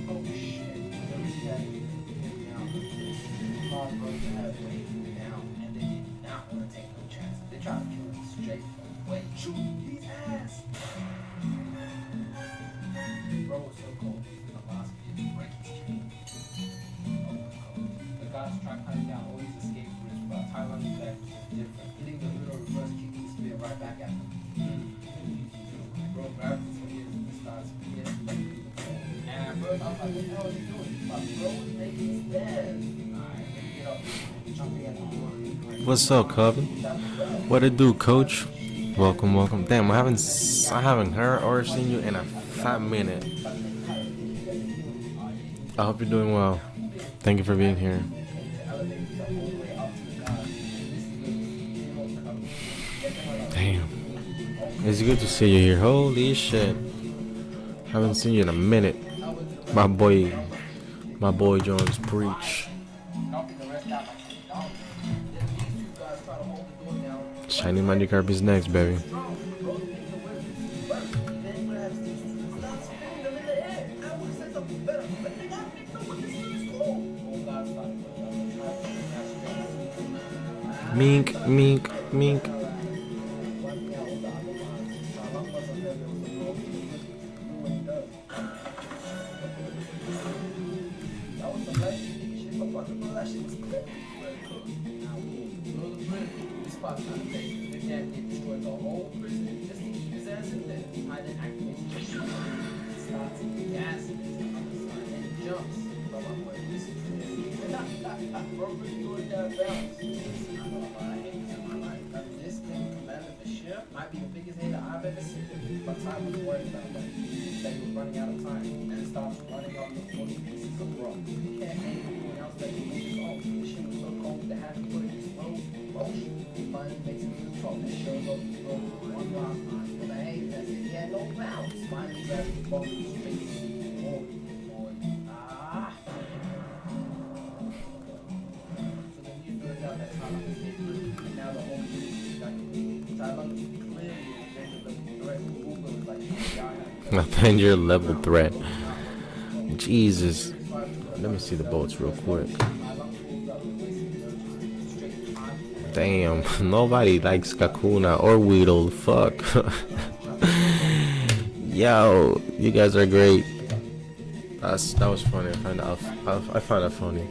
Oh shit. The reason that now hard road to have way down and they did not want to take no chances. They tried to kill him straight away. Shoot his ass. Bro was so cold. The last bit to break his chain. Oh my god. The guys tried cutting down all these escape routes, but Thailand's back was different. Hitting the middle reverse kicking spear right back at them. Bro grabbed his ears and this guy's spear. And at first I was like, what the hell is he doing? But bro was making his bed. Alright, let me get up. Jumping at the door. What's up, Coven? What it do, Coach? Welcome, welcome. Damn, I haven't heard or seen you in a fat minute. I hope you're doing well. Thank you for being here. Damn, it's good to see you here. Holy shit, haven't seen you in a minute. My boy Jones preach. Shiny Magikarp is next, baby. Mink, mink, mink. This thing, Commander Bashir, might be the biggest hater I've ever seen. But time was worried about that. He said he was running out of time and starts running off the 40 pieces of rock. He can't hang anyone else that he was his own. The shit was so cold they had to put it in slow motion. He finally makes it to the top and shows up the road one last time. But hey, that's it. He had no bounce. Finally grabs the ball in his face. Boy. Ah. Now the whole Avenger level threat. Jesus. Let me see the bolts real quick. Damn, nobody likes Kakuna or Weedle. Fuck. Yo, you guys are great. That was funny. I find that funny.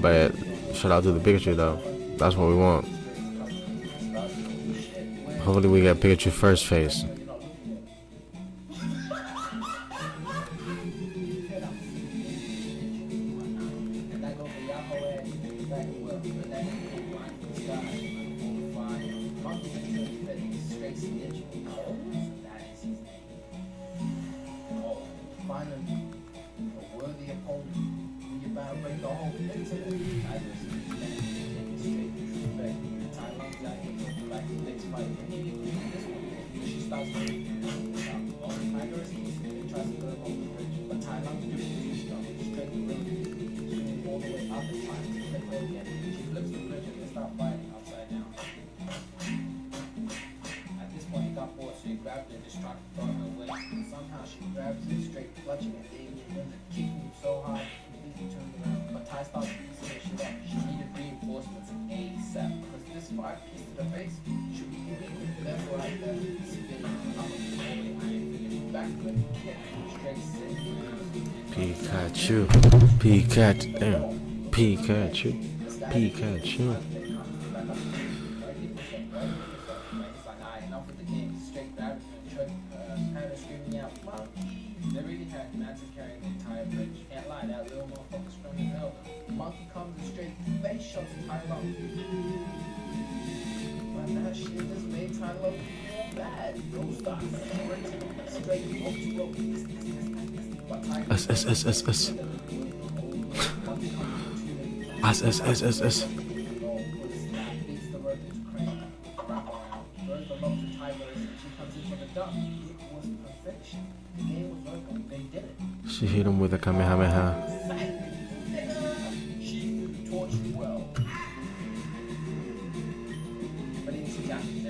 But shout out to the Pikachu though. That's what we want. Hopefully we get Pikachu first phase. Pikachu, Pikachu, damn, Pikachu, Pikachu. Monkey comes and straight face shots Tylo. But that shit just made Tylo feel bad. Bro starts straight S. S. She hit him with a Kamehameha. She taught you well. But in Japanese,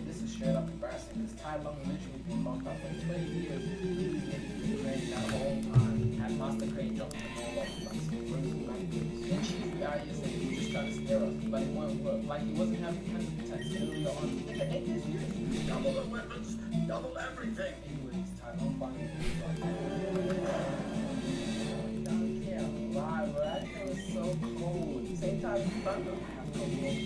this is straight up embarrassing because Tai Lung literally been locked up for 20 years. He was getting trained that whole time. Had Master Crane jumping the ball off like some crazy man. Then she out here saying he was just trying to scare us, but it won't work. Like he wasn't having panic attacks earlier on. Nigga, 8 years serious. Double the weapons, double everything. Anyways, Tai Lung finally lie, bro. That shit was so cold. Same time as Thunder. That's so cold.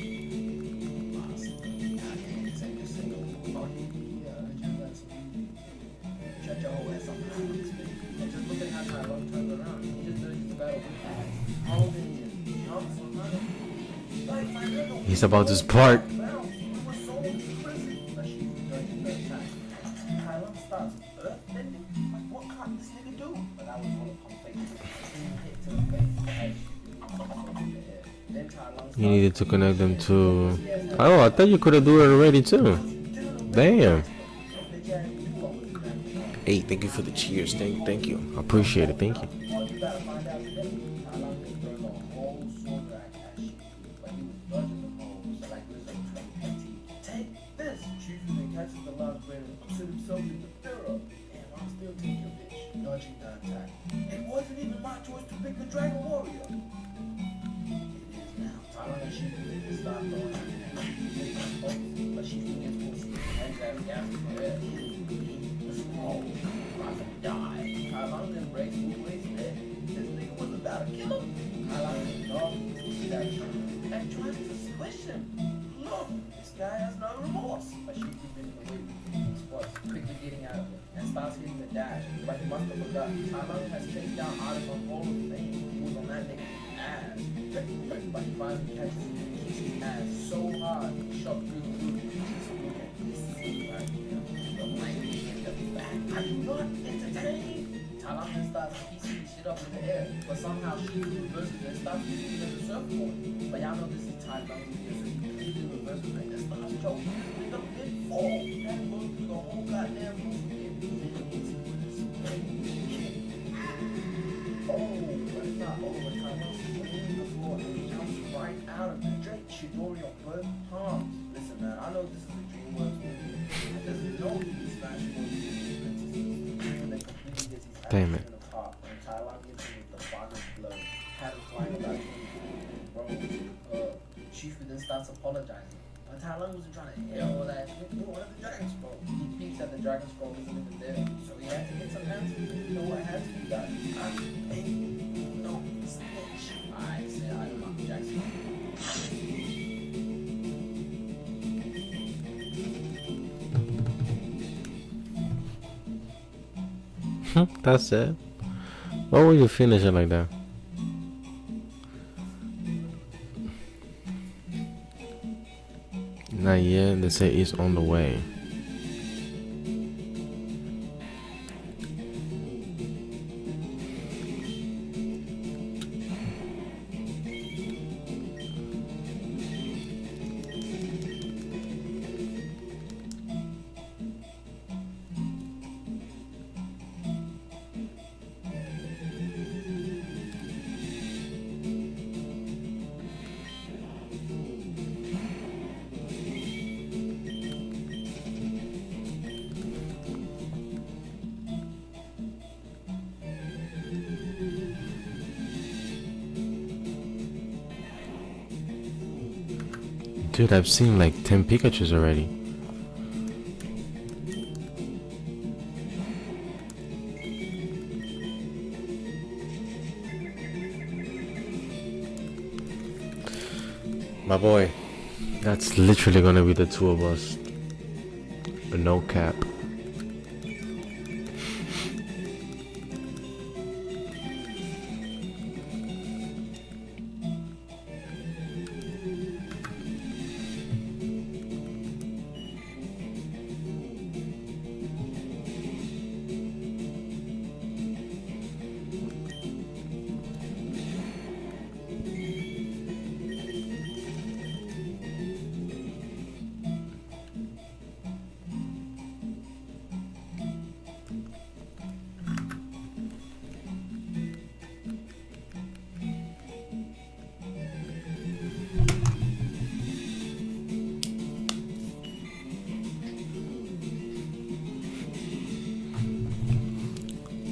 Shut your whole ass up. And just look at how Tyrone turns around. He just does his battle with ass. All in his jumps on her. He's about to spark. We were so in prison. But she's judging the attack. Tyrone starts earthbending. Like, what can't this nigga do? But that was one of the conflicts. Hit to the face. Then Tyrone You needed to connect them to. Oh, I thought you could have do it already too. Damn. Hey, thank you for the cheers. Thank you. I appreciate it. Thank you. Take this. Choosing catches the last brain and puts himself in the mirror. And I'm still taking your bitch, dodging the attack. It wasn't even my choice to pick the Dragon Warrior. It is now. Tyler and she can start throwing it. But she gets pussy and grabs gas for it. Let's roll. I can die. Tyler then breaks Wu-Wei's neck. This nigga was about to kill him. Tyler and dog and tries to squish him. Look, this guy has no remorse. But she keeps getting away. Squats quickly getting out of it and starts hitting the dash. But he must have forgotten. Tyler has chased down Artis on all of the things. He was on that nigga's ass. But he finally catches him and kicks his ass so hard. He shot through the roof. Just look at this scene right here. The lady in the back. Are you not entertained? Talam starts piecing shit up in the air, but somehow she reverses and starts using it as a surfboard. But y'all know this is Talam's video, so he completely reverses it and starts choking this nigga mid-fall. That goes through the whole goddamn roof again. Oh, but it's not over. Talam's swinging the floor and he jumps right out of the Drake Shidori on both palms. Listen, man, I know this is a DreamWorks movie. I just know these Smash Bros. Damn it. Shifu then starts apologizing. But Talon wasn't trying to hear all that shit. He wanted the Dragon Scroll. He peeks that the Dragon Scroll isn't even there. So he had to get some answers. You know what had to be done? I ain't no snitch. I said I'm not Jackson. That's it. Why would you finish it like that? Not yet. They say it's on the way. Dude, I've seen like 10 Pikachus already. My boy, that's literally gonna be the two of us. No cap.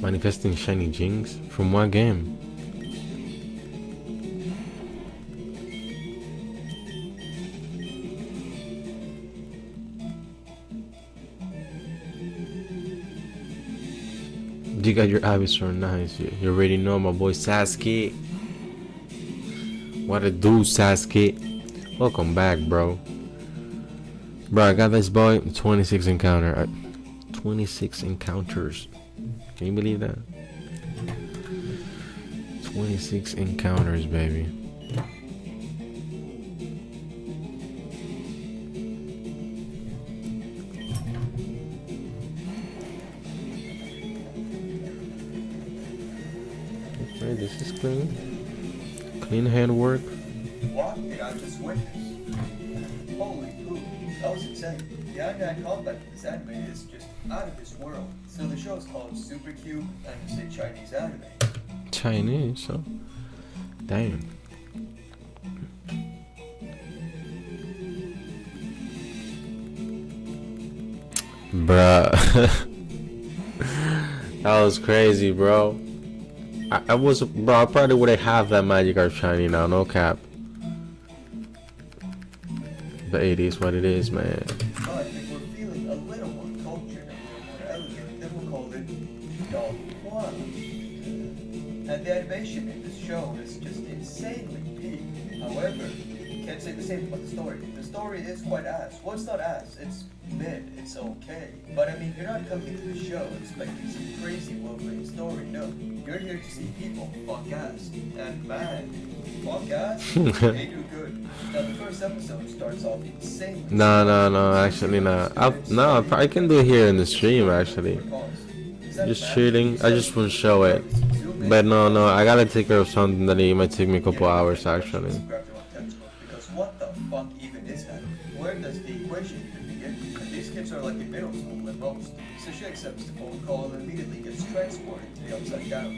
Manifesting shiny jinx? From what game? You got your avatar nice. You already know my boy Sasuke. What it do, Sasuke? Welcome back, bro. Bro, I got this boy 26 encounter. 26 encounters. Can you believe that? 26 encounters, baby. Okay, this is clean. Clean handwork. What did I just witness? Holy poop, that was insane. The hand-to-hand combat in this anime is just out of this world. So the show is called Super Cube, and it's a Chinese anime. Chinese, huh? Damn. Bruh. That was crazy, bro. I was, bro, I probably wouldn't have that Magikarp shiny now, no cap. But it is what it is, man. But if we're feeling a little more cultured and a little more elegant, then we'll call it Dog One. And the animation in this show is just insanely peak. However, can't say the same about the story. The story is quite ass. Well, it's not ass, it's mid, it's okay. But I mean, you're not coming to the show expecting some crazy Wolverine story, no. You're here to see people fuck ass. And man, fuck ass, they do good. Now the first episode starts off insanely. No, actually not. I can do it here in the stream, actually. Just cheating. I just won't show it. But no, I gotta take care of something that it might take me a couple hours, actually. Because what the fuck even is that? Where does the equation even begin? And these kids are like in middle school at most. So she accepts the phone call and immediately gets transported to the upside down.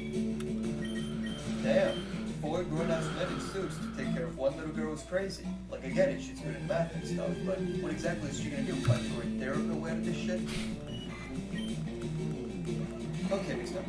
Damn, 4 grown-ass men in suits to take care of one little girl who's crazy. Like I get it, she's good at math and stuff, but what exactly is she gonna do? Find her therapy away to this shit? Okay, next time.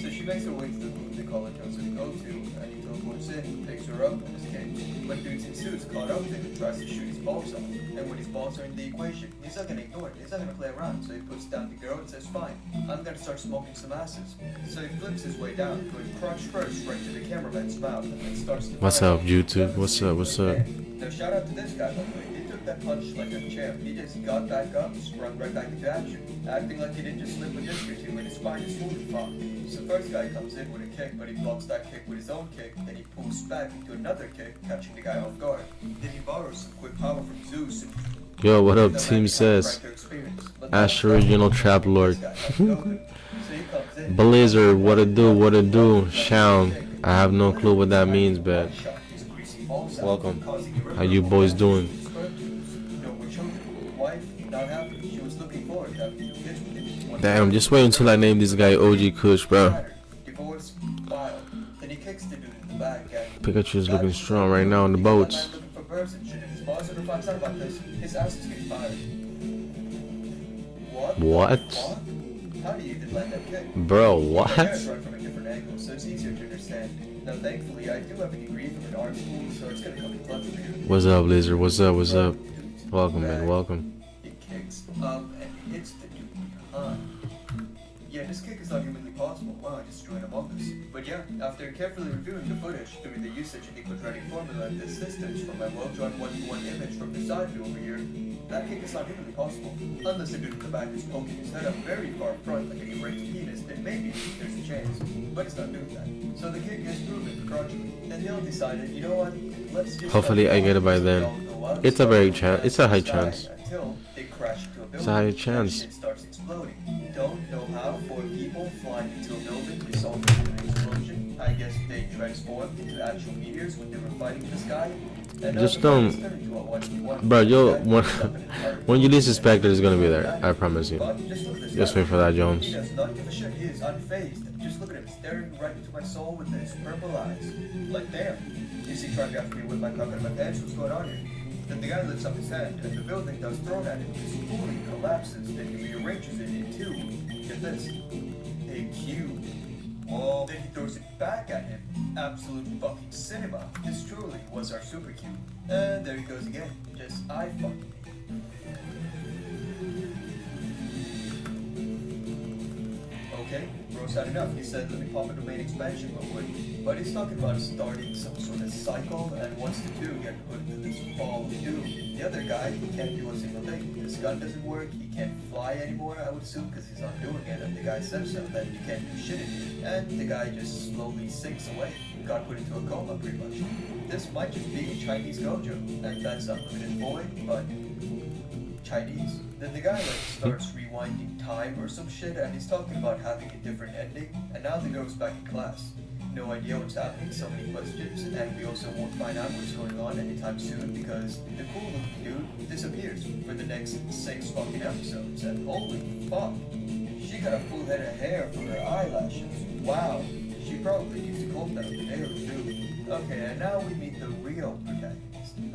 So she makes her way to the room the college wants her to go to, and he teleports in, picks her up in his cage. But dudes in suits caught up in and tries to shoot his balls off. And when his balls are in the equation, he's not gonna ignore it, he's not gonna play around, so he puts down the girl and says, fine, I'm gonna start smoking some asses. So he flips his way down, going crotch first right to the cameraman's mouth, and then starts to What's up, YouTube? What's up? Now shout out to this guy, by the way. He took that punch like a champ. He just got back up, sprung right back into action, acting like he didn't just slip a disc or two and his spine is fully fucked. So first guy comes in with a kick, but he blocks that kick with his own kick, then he pulls back into another kick, catching the guy off guard. Then he borrows some quick power from Zeus and Yo, what up, Team Says? Ash Original Trap Lord. Blizzard, what it do? Shaun, I have no clue what that means, but welcome. How you boys doing? Damn, just wait until I name this guy OG Kush, bro. Pikachu's looking strong right now on the boats. What? Bro, what? Now, thankfully, I do have a degree from an art school, so it's gonna come in clutch for you. What's up, Lizard? What's up? Welcome, man. Welcome. It kicks, and hits the dude behind. Yeah, this kick is not humanly possible. Wow, I just joined Among Us. But yeah, after carefully reviewing the footage through the usage of the quadratic formula and the assistance from my well-drawn one-to-one image from the side view over here, that kick is not humanly possible. Unless the dude in the back is poking his head up very far front like an erect penis, then maybe there's a chance. But it's not doing that. So the kick is proven crotchety. Then Hill decided, you know what, let's just... Hopefully I get it by then. It's a very chance. It's a high chance. Until they crash into a building. It's a high chance. Shit starts exploding. Don't know how 4 people flying into a building resulted in an explosion. I guess they transformed into actual meteors when they were fighting in the sky. Just don't, bro. When you least suspect it, it's gonna be there. I promise you. Just wait for that, Jones. He does not give a shit. He is unfazed. Just look at him, staring right into my soul with his purple eyes. Like damn. Is he trying to ask me with my cock in my pants? What's going on here? Then the guy lifts up his hand, and the building that's thrown at him just fully collapses. Then he rearranges it in 2. Get this. a cube. Oh, then he throws it back at him. Absolute fucking cinema. This truly was our super cube. And there he goes again. Just eye fucking me. Okay, bro's had enough. He said, let me pop into main expansion real quick. But he's talking about starting some sort of cycle, and once the two get put into this ball of doom, the other guy, he can't do a single thing. His gun doesn't work, he can't fly anymore, I would assume, because he's not doing it, and the guy says so, that you can't do shit anymore. And the guy just slowly sinks away. Got put into a coma, pretty much. This might just be a Chinese Gojo, and that's unlimited void, but Chinese. Then the guy like starts rewinding time or some shit, and he's talking about having a different ending, and now the girl's back in class. No idea what's happening, so many questions, and we also won't find out what's going on anytime soon because the cool looking dude disappears for the next 6 fucking episodes, and holy fuck, she got a full head of hair for her eyelashes. Wow, she probably needs to comb down the daily too. Okay, and now we meet the real protagonist.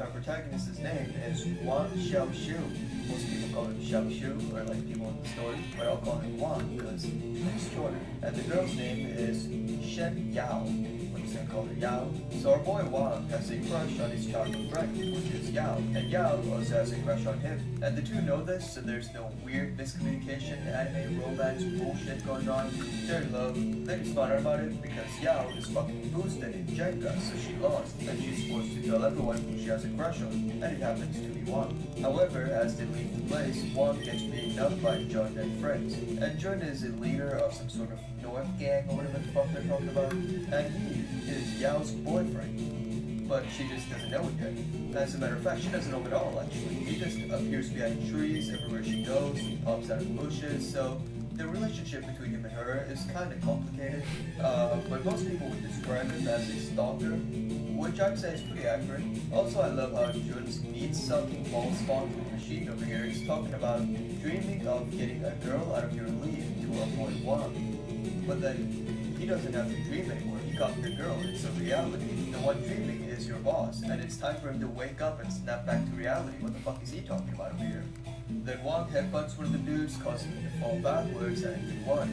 Our protagonist's name is Wang Xiaoshu. Most people call him Xiaoshu, or like people in the story, but I'll call him Wang because it's shorter. And the girl's name is Shen Yao. We're just gonna call her Yao. So our boy Wang has a crush on his childhood friend, which is Yao, and Yao also has a crush on him. And the two know this, so there's no weird miscommunication, anime, romance, bullshit going on. They're in love. Then he's found out about it because Yao is fucking boosted in Jenga, so she lost, and she's forced to tell everyone who she has a crush on, and it happens to be Wang. However, as they leave the place, Wang gets beaten up by Jun and friends. And Jun is a leader of some sort of North gang or whatever the fuck they're talking about, and he is Yao's boyfriend. But she just doesn't know it yet. As a matter of fact, she doesn't know him at all, actually. He just appears behind trees everywhere she goes, he pops out of bushes, so the relationship between him and her is kind of complicated, but most people would describe him as a stalker, which I'd say is pretty accurate. Also, I love how Jun's meat-sucking ball-spawning machine over here is talking about dreaming of getting a girl out of your league to avoid Wang. But then, he doesn't have to dream anymore. He got the girl, it's a reality. The one dreaming is your boss, and it's time for him to wake up and snap back to reality. What the fuck is he talking about over here? Then Wang headbutts one of the dudes, causing him to fall backwards and into water.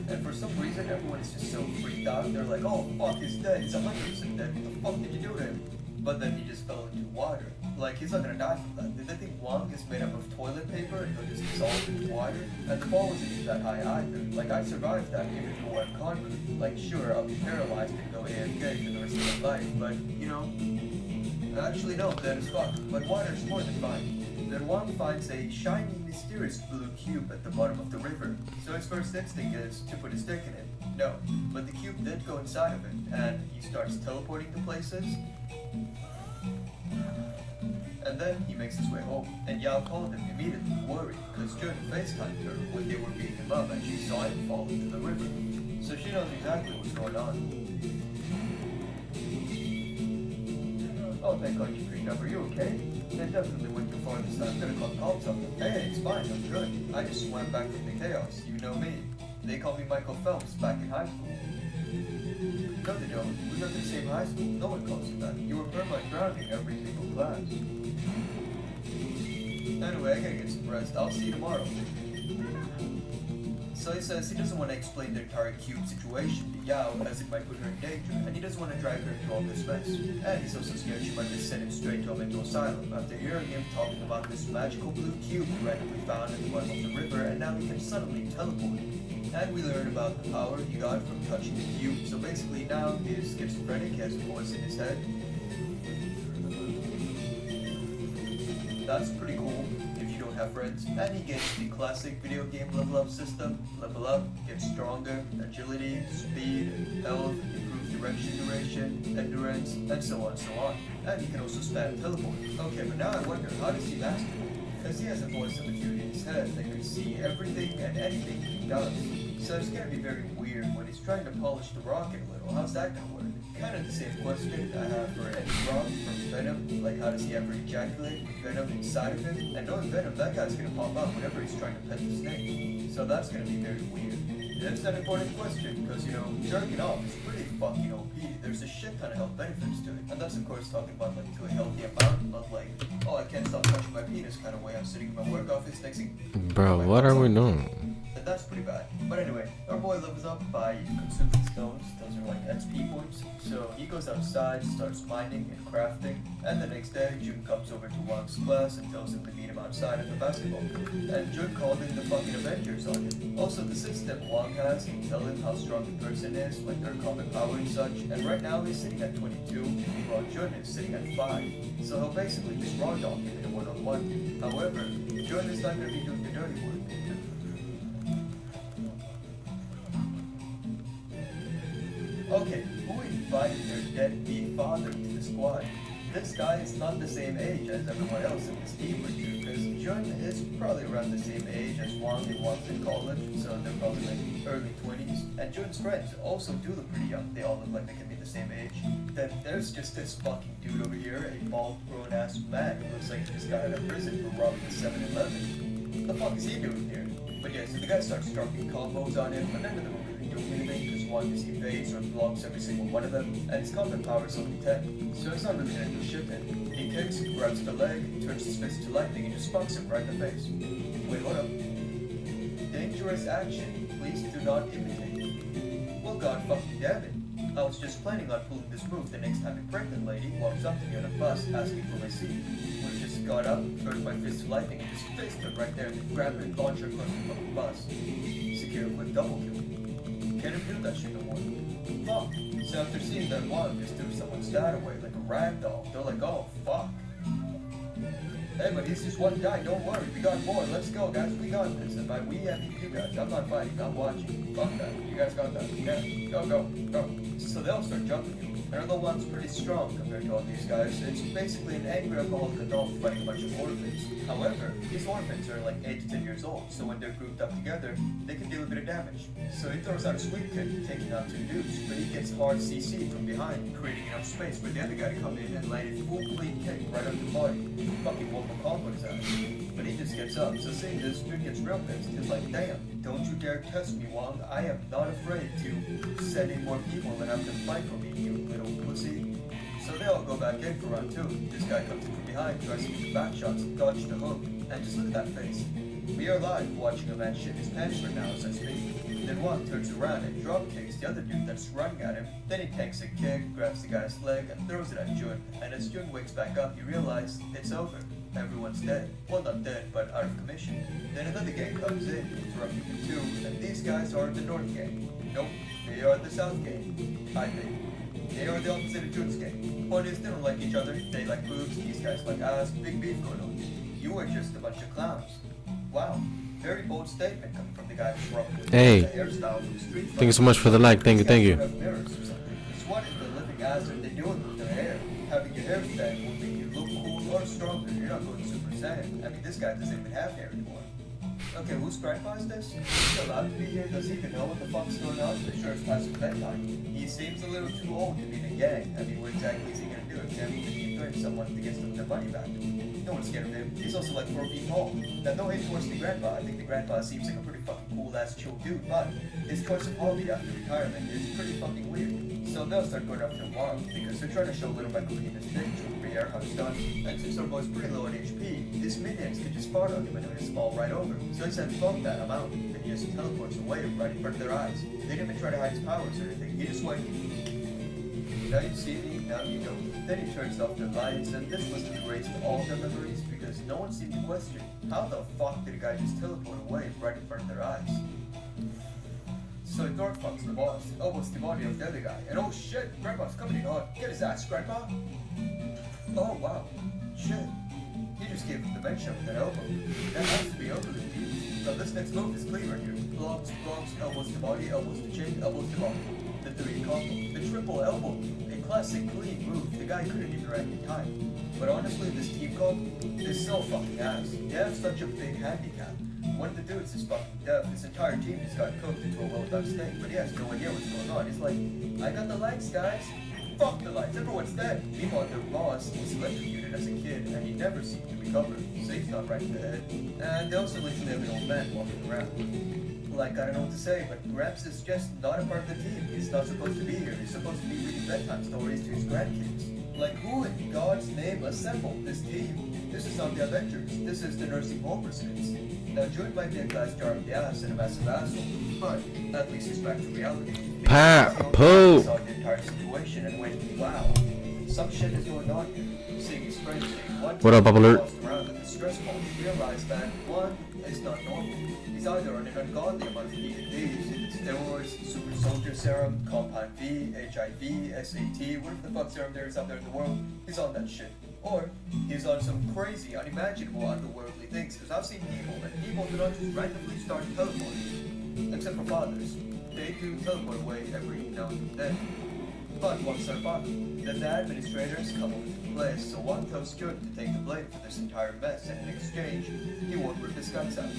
And for some reason, everyone is just so freaked out. They're like, oh fuck, he's dead. He's 100% dead. What the fuck did you do to him? But then he just fell into water. Like, he's not gonna die from that. Did they think Wang is made up of toilet paper and he'll just dissolve into water? And the fall wasn't even that high either. Like, I survived that even if it weren't concrete. Like, sure, I'll be paralyzed and go AFK for the rest of my life, but, you know, actually no, that is fuck. But water is more than fine. Then Wang finds a shiny, mysterious blue cube at the bottom of the river. So his first instinct is to put his dick in it. No, but the cube did go inside of it, and he starts teleporting to places. And then he makes his way home, and Yao called him immediately, worried, because Jun FaceTimed her when they were beating him up, and she saw him fall into the river. So she knows exactly what's going on. Oh, thank God you picked up. Are you okay? That definitely went too far this time. I'm gonna call the cops on them. Hey, it's fine. I'm good. I just swam back from the chaos. You know me. They call me Michael Phelps back in high school. No, they don't. We went to the same high school. No one calls you that. You were permanently drowning every single class. Anyway, I gotta get some rest. I'll see you tomorrow. So he says he doesn't want to explain the entire cube situation to Yao as it might put her in danger, and he doesn't want to drag her into all this mess. And he's also scared she might just send him straight to a mental asylum after hearing him talking about this magical blue cube he randomly found at the bottom of the river, and now he can suddenly teleport. And we learn about the power he got from touching the cube, so basically now he is schizophrenic, he has a voice in his head. That's pretty cool if you don't have friends. And he gets the classic video game level up system. Level up, get stronger, agility, speed, health, improved direction duration, endurance, and so on and so on. And he can also spam teleport. Okay, but now I wonder, how does he master it? Because he has a voice of a dude in his head that can see everything and anything he does. So it's gonna be very weird when he's trying to polish the rocket a little. How's that gonna work? Kind of the same question I have for Eddie Brock from Venom. Like, how does he ever ejaculate with Venom inside of him? And knowing Venom, that guy's gonna pop up whenever he's trying to pet the snake. So that's gonna be very weird. That's an important question, because, you know, jerking off is pretty fucking OP. There's a shit ton of health benefits to it. And that's, of course, talking about, like, to a healthy amount, not like, oh, I can't stop touching my penis kind of way. I'm sitting in my work office next thing. Bro, what are we doing? And that's pretty bad. But anyway, our boy levels up by consuming stones. Those are like XP points. So he goes outside, starts mining and crafting. And the next day, Jun comes over to Wang's class and tells him to meet him outside at the basketball court. And Jun called in the fucking Avengers on him. Also, the system Wang has can tell him how strong the person is, like their common power and such. And right now, he's sitting at 22, while Jun is sitting at 5. So he'll basically just raw dog him in a one-on-one. However, Jun is not going to be doing the dirty work. Okay, who invited their deadbeat father to the squad? This guy is not the same age as everyone else in this team with you, because Jun is probably around the same age as Wang and Wang's in college, so they're probably like early 20s. And Jun's friends also do look pretty young, they all look like they can be the same age. Then there's just this fucking dude over here, a bald, grown-ass man who looks like he just got out of prison for robbing a 7-Eleven. What the fuck is he doing here? But yeah, so the guy starts dropping combos on him, but none of them are really doing anything, because one just evades or blocks every single one of them, and his combat power is only 10, so it's not really gonna do shit then. He kicks, grabs the leg, turns his fist to lightning, and just sparks him right in the face. Wait, what up? Dangerous action, please do not imitate. Well, god fucking damn it. I was just planning on pulling this move the next time a pregnant lady walks up to me on a bus asking for my seat. Would have just got up, turned my fist to lightning, and just faced her right there, then grab her and launch her across the fucking bus. Secure a quick double kill. Can't even do that shit no more. Fuck. So after seeing that one just threw someone's dad away like a rag doll, they're like, oh fuck. Hey, but he's just one guy, don't worry, we got more, let's go guys, we got this. And by we, I mean you guys, I'm not fighting, I'm watching. Fuck that, you guys got that, yeah, go. So they'll start jumping you. And although one's pretty strong compared to all these guys, it's basically an angry alcoholic adult fighting a bunch of orphans. However, these orphans are like 8 to 10 years old, so when they're grouped up together, they can deal a bit of damage. So he throws out a sweep kick, taking out 2 dudes, but he gets hard CC from behind, creating enough space for the other guy to come in and land a full clean kick right on the body. Fucking Mortal Kombat his ass. But he just gets up, so seeing this, dude gets real pissed. He's like, damn, don't you dare test me, Wang. I am not afraid to send in more people and have them fight for me, you little pussy. So they all go back in for round 2. This guy comes in from behind, tries to get the back shots, dodge the hook, and just look at that face. We are live watching a man shit his pants right now as I speak. Then Wang turns around and drop kicks the other dude that's running at him. Then he takes a kick, grabs the guy's leg, and throws it at Jun. And as Jun wakes back up, you realize it's over. Everyone's dead. Well, not dead, but out of commission. Then another gang comes in, interrupting the 2, and these guys are the North gang. Nope, they are the South gang, I think. They are the opposite of Jun's gang. Point is, they don't like each other, they like boobs, these guys like ass, big beef going on. You are just a bunch of clowns. Wow, very bold statement coming from the guy who grew up with Hey, the hairstyle from Street Fighter. thank you so much for the like, thank you. So what in the living ass are they doing with their hair? Having your hair stand will make you look cool or stronger. You're not going Super Saiyan. I mean, this guy doesn't even have hair anymore. Okay, whose grandpa is this? Is he allowed to be here? Does he even know what the fuck's going on? Pretty sure it's past his bedtime. He seems a little too old to be in a gang. I mean, what exactly is he gonna do except for keep doing someone to get some of their money back? No one's scared of him. He's also like 4 feet tall. Now, no hate towards the grandpa. I think the grandpa seems like a pretty fucking cool-ass chill dude, but his choice of hobby after retirement is pretty fucking weird. So they'll start going after Wang because they're trying to show little Michael penis dick to re-air how it's done. And since our boy's pretty low on HP, these minions could just fart on him and it would just fall right over. So he said, fuck that, I'm out. And he just teleports away right in front of their eyes. They didn't even try to hide his powers or anything. He just went, now you see me, now you don't. Then he turns off the lights, and this must have erased all their memories because no one seemed to question how the fuck did a guy just teleport away right in front of their eyes. So he thought fucks the boss, elbows the body of the other guy, and oh shit, Grandpa's coming in hot. Get his ass, Grandpa. Oh wow, shit. He just gave him dementia with an elbow. That has to be elderly. Now this next move is clean right here. Blocks, elbows to body, elbows to chin, elbows to body. The 3 combo, the triple elbow move, a classic clean move the guy couldn't even react in time. But honestly, this team comp is so fucking ass. They have such a big handicap. One of the dudes is fucking deaf. His entire team just got cooked into a well-done steak, but he has no idea what's going on. He's like, I got the lights, guys. Fuck the lights, everyone's dead. Meanwhile, their boss was electrocuted as a kid, and he never seemed to recover, so he's not right in the head. And they also literally have an old man walking around. Like, I don't know what to say, but Gramps is just not a part of the team. He's not supposed to be here. He's supposed to be reading bedtime stories to his grandkids. Like, who in God's name assembled this team? This is not the Avengers. This is the nursing home residents. Now, Jude might be a glass jar of gas and a massive asshole, but at least he's back to reality. Pat, Because Poke. he saw the entire situation and went, wow, some shit is going on here. Seeing his friends take one What up, Bubble Alert? lost around in the stress ball, he realized that one is not normal. He's either on an ungodly amount of PEDs, steroids, super soldier serum, compound V, HIV, SAT, whatever the fuck serum there is out there in the world, he's on that shit. Or he's on some crazy, unimaginable, otherworldly things, because I've seen people, and people do not just randomly start teleporting. Except for fathers. They do teleport away every now and then. But once they're father, then the administrators come into place, so one tells Jude to take the blame for this entire mess, and in exchange, he won't rip his guts out.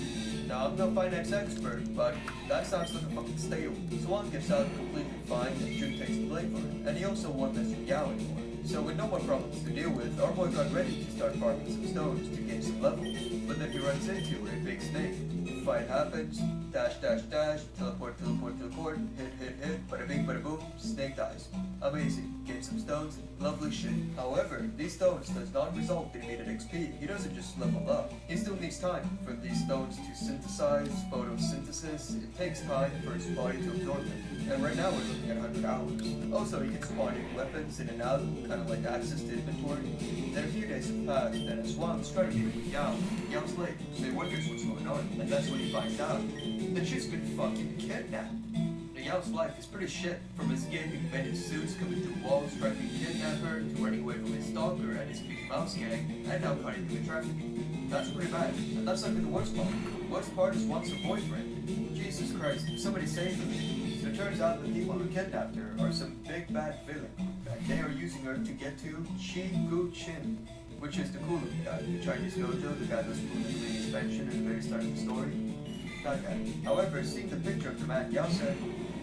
Now, I'm no finance expert, but that sounds like a fucking stale. So one gets out completely fine, and Jude takes the blame for it, and he also won't mess with Yao anymore. So with no more problems to deal with, our boy got ready to start farming some stones to gain some levels, but then he runs into a big snake. Fight happens, dash, dash, dash, teleport, teleport, teleport, hit, bada bing, bada boom, snake dies. Amazing, gain some stones, lovely shit. However, these stones does not result in immediate XP, he doesn't just level up. He still needs time for these stones to synthesize, photosynthesis, it takes time for his body to absorb them. And right now we're looking at 100 hours. Also, he can spawn in weapons in and out, kind of like access to inventory. Then a few days have passed, and as Swan's trying to meet with Yao's late, so he wonders what's going on, and that's when he finds out that she's been fucking kidnapped. Now, Yao's life is pretty shit, from escaping men in suits coming through walls trying to kidnap her, to running away from his stalker and his Mickey Mouse gang, and now cutting through trafficking. That's pretty bad, and that's not even the worst part. The worst part is Swan's her boyfriend. Jesus Christ, somebody save him. So it turns out the people who kidnapped her are some big bad villain, and they are using her to get to Chi-Gu-Chin, which is the cool guy, the Chinese dojo, the guy who's moving the expansion at the very start of the story. That guy. However, seeing the picture of the man, Yao said,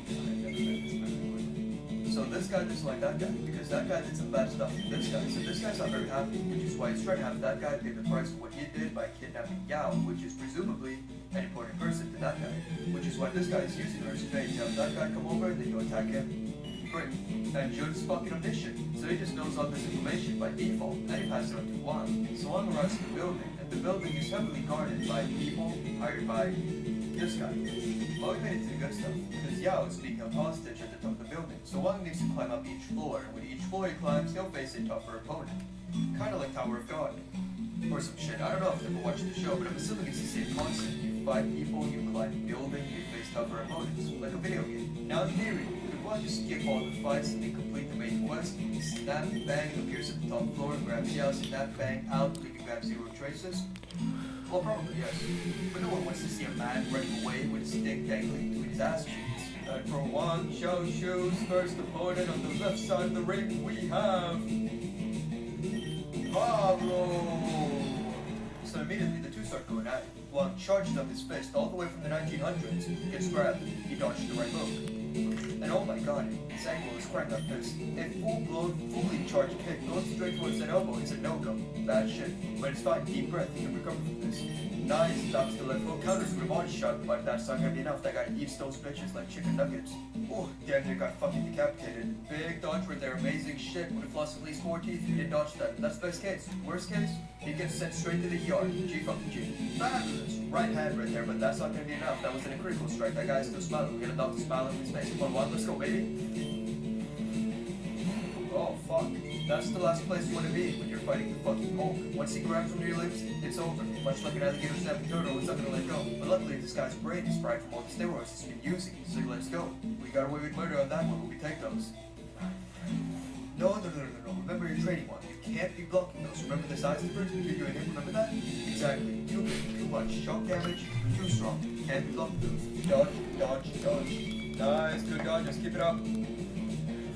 I've never met this man before. So this guy doesn't like that guy, because that guy did some bad stuff to this guy, so this guy's not very happy, which is why he's trying to have that guy pay the price for what he did by kidnapping Yao, which is presumably an important person to that guy, which is why this guy is using her as bait to have that guy come over and then you attack him. Great. And Jude's fucking omniscient, so he just knows all this information by default, and he passes it on to Wang. So Wang arrives in the building, and the building is heavily guarded by people hired by this guy. Well, we made it to the good stuff, because Yao is being held hostage at the top of the building, so Wang needs to climb up each floor, and with each floor he climbs, he'll face a tougher opponent. Kinda like Tower of God. Or some shit, I don't know if you've ever watched the show, but I'm assuming it's the same concept. You fight people, you climb building, you face tougher opponents, like a video game. Now in theory, could one just skip all the fights and then complete the main quest? Snap, bang, appears at the top floor, grabs Yao, snap, bang, out, leaving back zero traces? Well, probably yes. But no one wants to see a man running away with a stick dangling between his ass cheeks. And for one, show shoes, first opponent on the left side of the ring, we have Pablo! So immediately the two start going at it. Wang charges up his fist all the way from the 1900s, gets grabbed, he dodged the right hook. And oh my god, his ankle is cracked like this. A full-blown, fully charged kick going straight towards that elbow is a no-go. Bad shit. But it's fine, deep breath, he can recover from this. Nice, stops the left hook, counters with a body shot, but that's not gonna be enough. That guy eats those bitches like chicken nuggets. Oh, damn near got fucking decapitated. Big dodge right there, amazing shit. Would have lost at least 4 teeth if he didn't dodge that. That's best case. Worst case, he gets sent straight to the ER. G fucking G. Fabulous. Right hand right there, but that's not gonna be enough. That wasn't a critical strike. That guy's still smiling. We got a doctor smiling in his face. Come on, let's go, baby. Oh, fuck. That's the last place you want to be when you're fighting the fucking Hulk. Once he grabs one of your limbs, it's over. Much like an alligator snapping turtle, it's not gonna let go. But luckily, this guy's brain is fried from all the steroids he's been using, so he lets go. We got away with murder on that one when we take those. No. Remember your training one. You can't be blocking those. Remember the size difference between you and him? Remember that? Exactly. Too big, too much. Shock damage, too strong. Can't be blocking those. Dodge. Nice, good dodge. Just keep it up.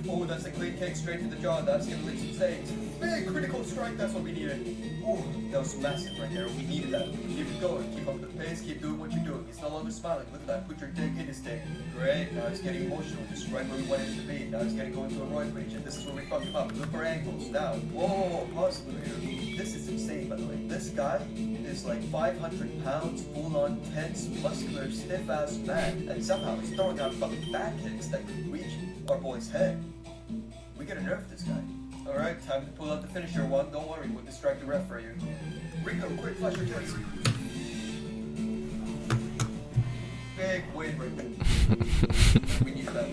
Oh, that's a clean kick straight to the jaw. That's gonna leave some stains. Big critical strike. That's what we needed. Oh, that was massive right there. We needed that. Keep it going. Keep up the pace. Keep doing what you're doing. He's no longer smiling. Look at that. Put your dick in his dick. Great. Now he's getting emotional. Just right where we want him to be. Now he's getting going to a roid rage. And this is where we fuck him up. Look for angles. Now. Whoa. Pause here. This is insane, by the way. This guy is like 500 pounds, full-on, tense, muscular, stiff-ass man. And somehow he's throwing out fucking back kicks that could reach our boy's head. We gotta nerf this guy. Alright, time to pull out the finisher one. Don't worry, we'll distract the ref for you. Rico, quick, flush your tits. Big win right there. We need that.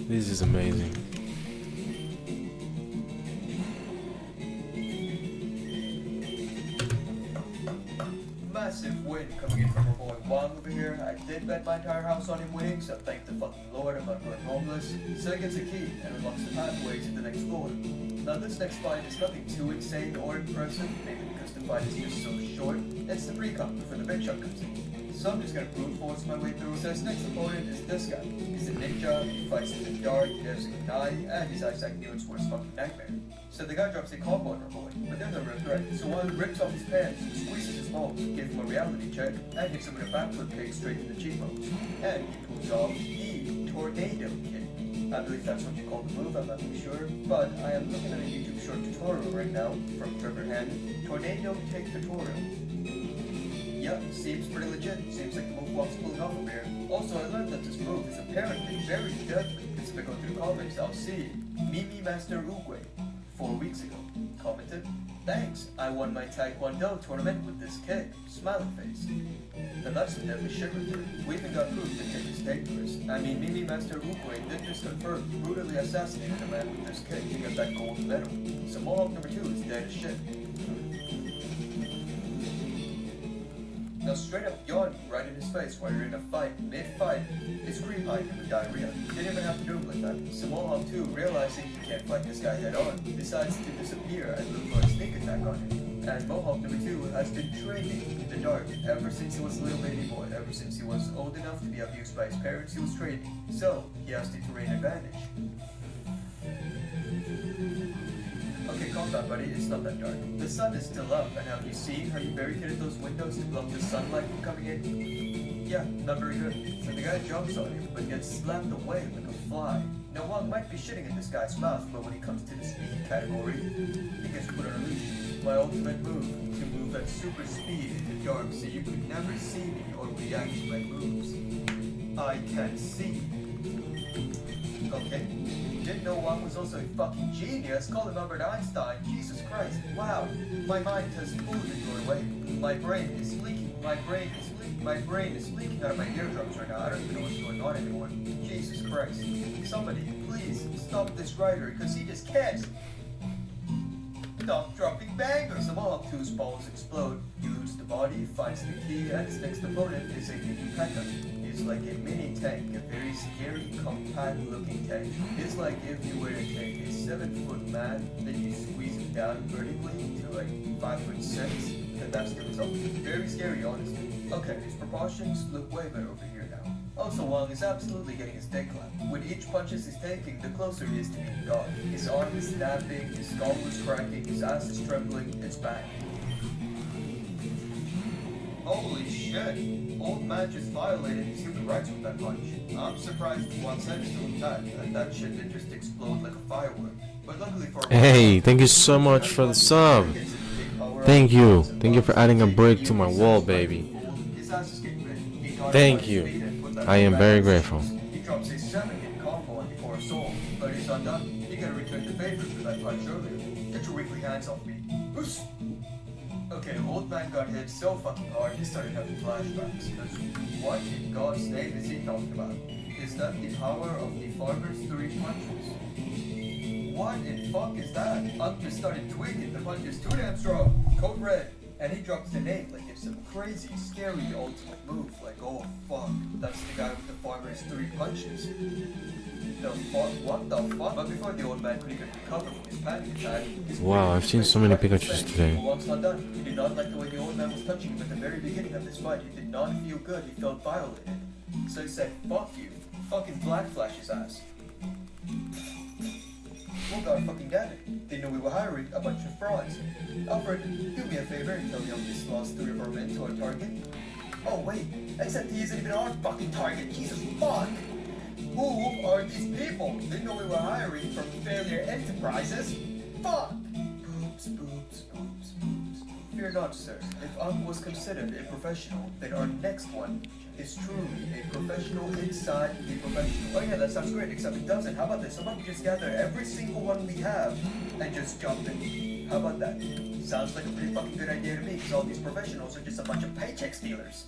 This is amazing. Massive win coming in from our boy Wong over here. I did bet my entire house on him winning, so thank the fucking Lord I'm not going homeless. So he gets a key and unlocks the pathway to the next floor. Now this next fight is nothing too insane or impressive, maybe because the fight is just so short. It's the pre-comp before the big shot comes in. So I'm just gonna brute force my way through. So his next opponent is this guy. He's a ninja, he fights in the dark, he has a good eye, and he's Isaac Newton's worst fucking nightmare. So the guy drops a combo on our boy, but they're no real threat. So while he rips off his pants, squeezes his balls, gives him a reality check, and hits him with a backflip kick straight to the cheekbones. And he pulls off the tornado kick. I believe that's what you call the move, I'm not too sure. But I am looking at a YouTube short tutorial right now from Trevor Hand. Tornado kick tutorial. Yep, seems pretty legit. Seems like the move walks pulling off from here. Also, I learned that this move is apparently very deadly. Because if I go through the comments, I'll see Mimi Master Uguay 4 weeks ago commented, "Thanks, I won my Taekwondo tournament with this kick." Smiling face. Now that's some deadly shit right there. We even got proof the kick is dangerous. I mean, Mimi Master Uguay did just confirm he brutally assassinated a man with this kick to get that gold medal. So Mohawk number 2 is dead as shit. Now straight up yawning right in his face while you're in a fight, mid-fight, is cream pie him with diarrhea. Didn't even have to do it like that. So Mohawk 2, realizing he can't fight this guy head on, decides to disappear and look for a sneak attack on him. And Mohawk number 2 has been training in the dark ever since he was a little baby boy. Ever since he was old enough to be abused by his parents, he was training. So he has the terrain advantage. Okay, calm down, buddy. It's not that dark. The sun is still up, and have you seen how you barricaded those windows to block the sunlight from coming in? Yeah, not very good. So the guy jumps on him, but gets slapped away like a fly. Now, one might be shitting in this guy's mouth, but when it comes to the speed category, he gets put on a leash. My ultimate move, to move at super speed in the dark so you could never see me or react to my moves. I can see. Okay. Didn't know Wong was also a fucking genius. Call him Albert Einstein. Jesus Christ. Wow. My mind has fully been blown away. My brain is leaking. My brain is leaking out of my eardrums right now. I don't even know what's going on anymore. Jesus Christ. Somebody, please stop this writer, because he just can't stop dropping bangers. The Mohawk 2's balls explode. He loots the body, finds the key, and his next opponent is a mini P.E.K.K.A. He's like a mini tank, a very scary, compact looking tank. It's like if you were to take a 7-foot man, then you squeeze him down vertically to like 5'6", then that's the result. Very scary, honestly. Okay, his proportions look way better over here now. Also, Wong is absolutely getting his dick clapped. With each punches he's taking, the closer he is to being God. His arm is snapping, his skull is cracking, his ass is trembling, it's bad. Holy shit! Old man just violated his human rights with that punch. I'm surprised Wong's head is still intact, and that shit didn't just explode like a firework. But luckily for Hey, thank you so much for the sub. Thank you. Thank you for adding a brick to my wall, baby. Thank you. I am very grateful. He drops a 7-hit combo on before a soul, but he's undone. You gotta return the favor for that punch earlier. Get your weakly hands off me. Oosh. Okay, old man got hit so fucking hard he started having flashbacks. Because what in God's name is he talking about? Is that the power of the farmer's 3 punches? What in fuck is that? Unc just started tweaking. The punch is too damn strong. Code red. And he drops the name like it's some crazy, scary ultimate move. Like, oh fuck, that's the guy with the farmer's 3 punches. The fuck? What the fuck? But before the old man could even recover from his panic attack, Wow, I've seen so many Pikachus today. Wong's not done. He did not like the way the old man was touching him at the very beginning of this fight. He did not feel good. He felt violated. So he said, fuck you. Fucking black flash his ass. Oh god fucking damn it. They knew we were hiring a bunch of frauds. Alfred, do me a favor and tell me how this lost 3 of our men to our target. Oh wait, except he isn't even our fucking target. Jesus fuck! Who are these people? They know we were hiring from Failure Enterprises. Fuck! Oops, oops, oops, oops. Fear not, sir. If Unc was considered a professional, then our next one is truly a professional inside the professional. Oh yeah, that sounds great, except it doesn't. How about this? How about we just gather every single one we have and just jump in? How about that? Sounds like a pretty fucking good idea to me, because all these professionals are just a bunch of paycheck stealers.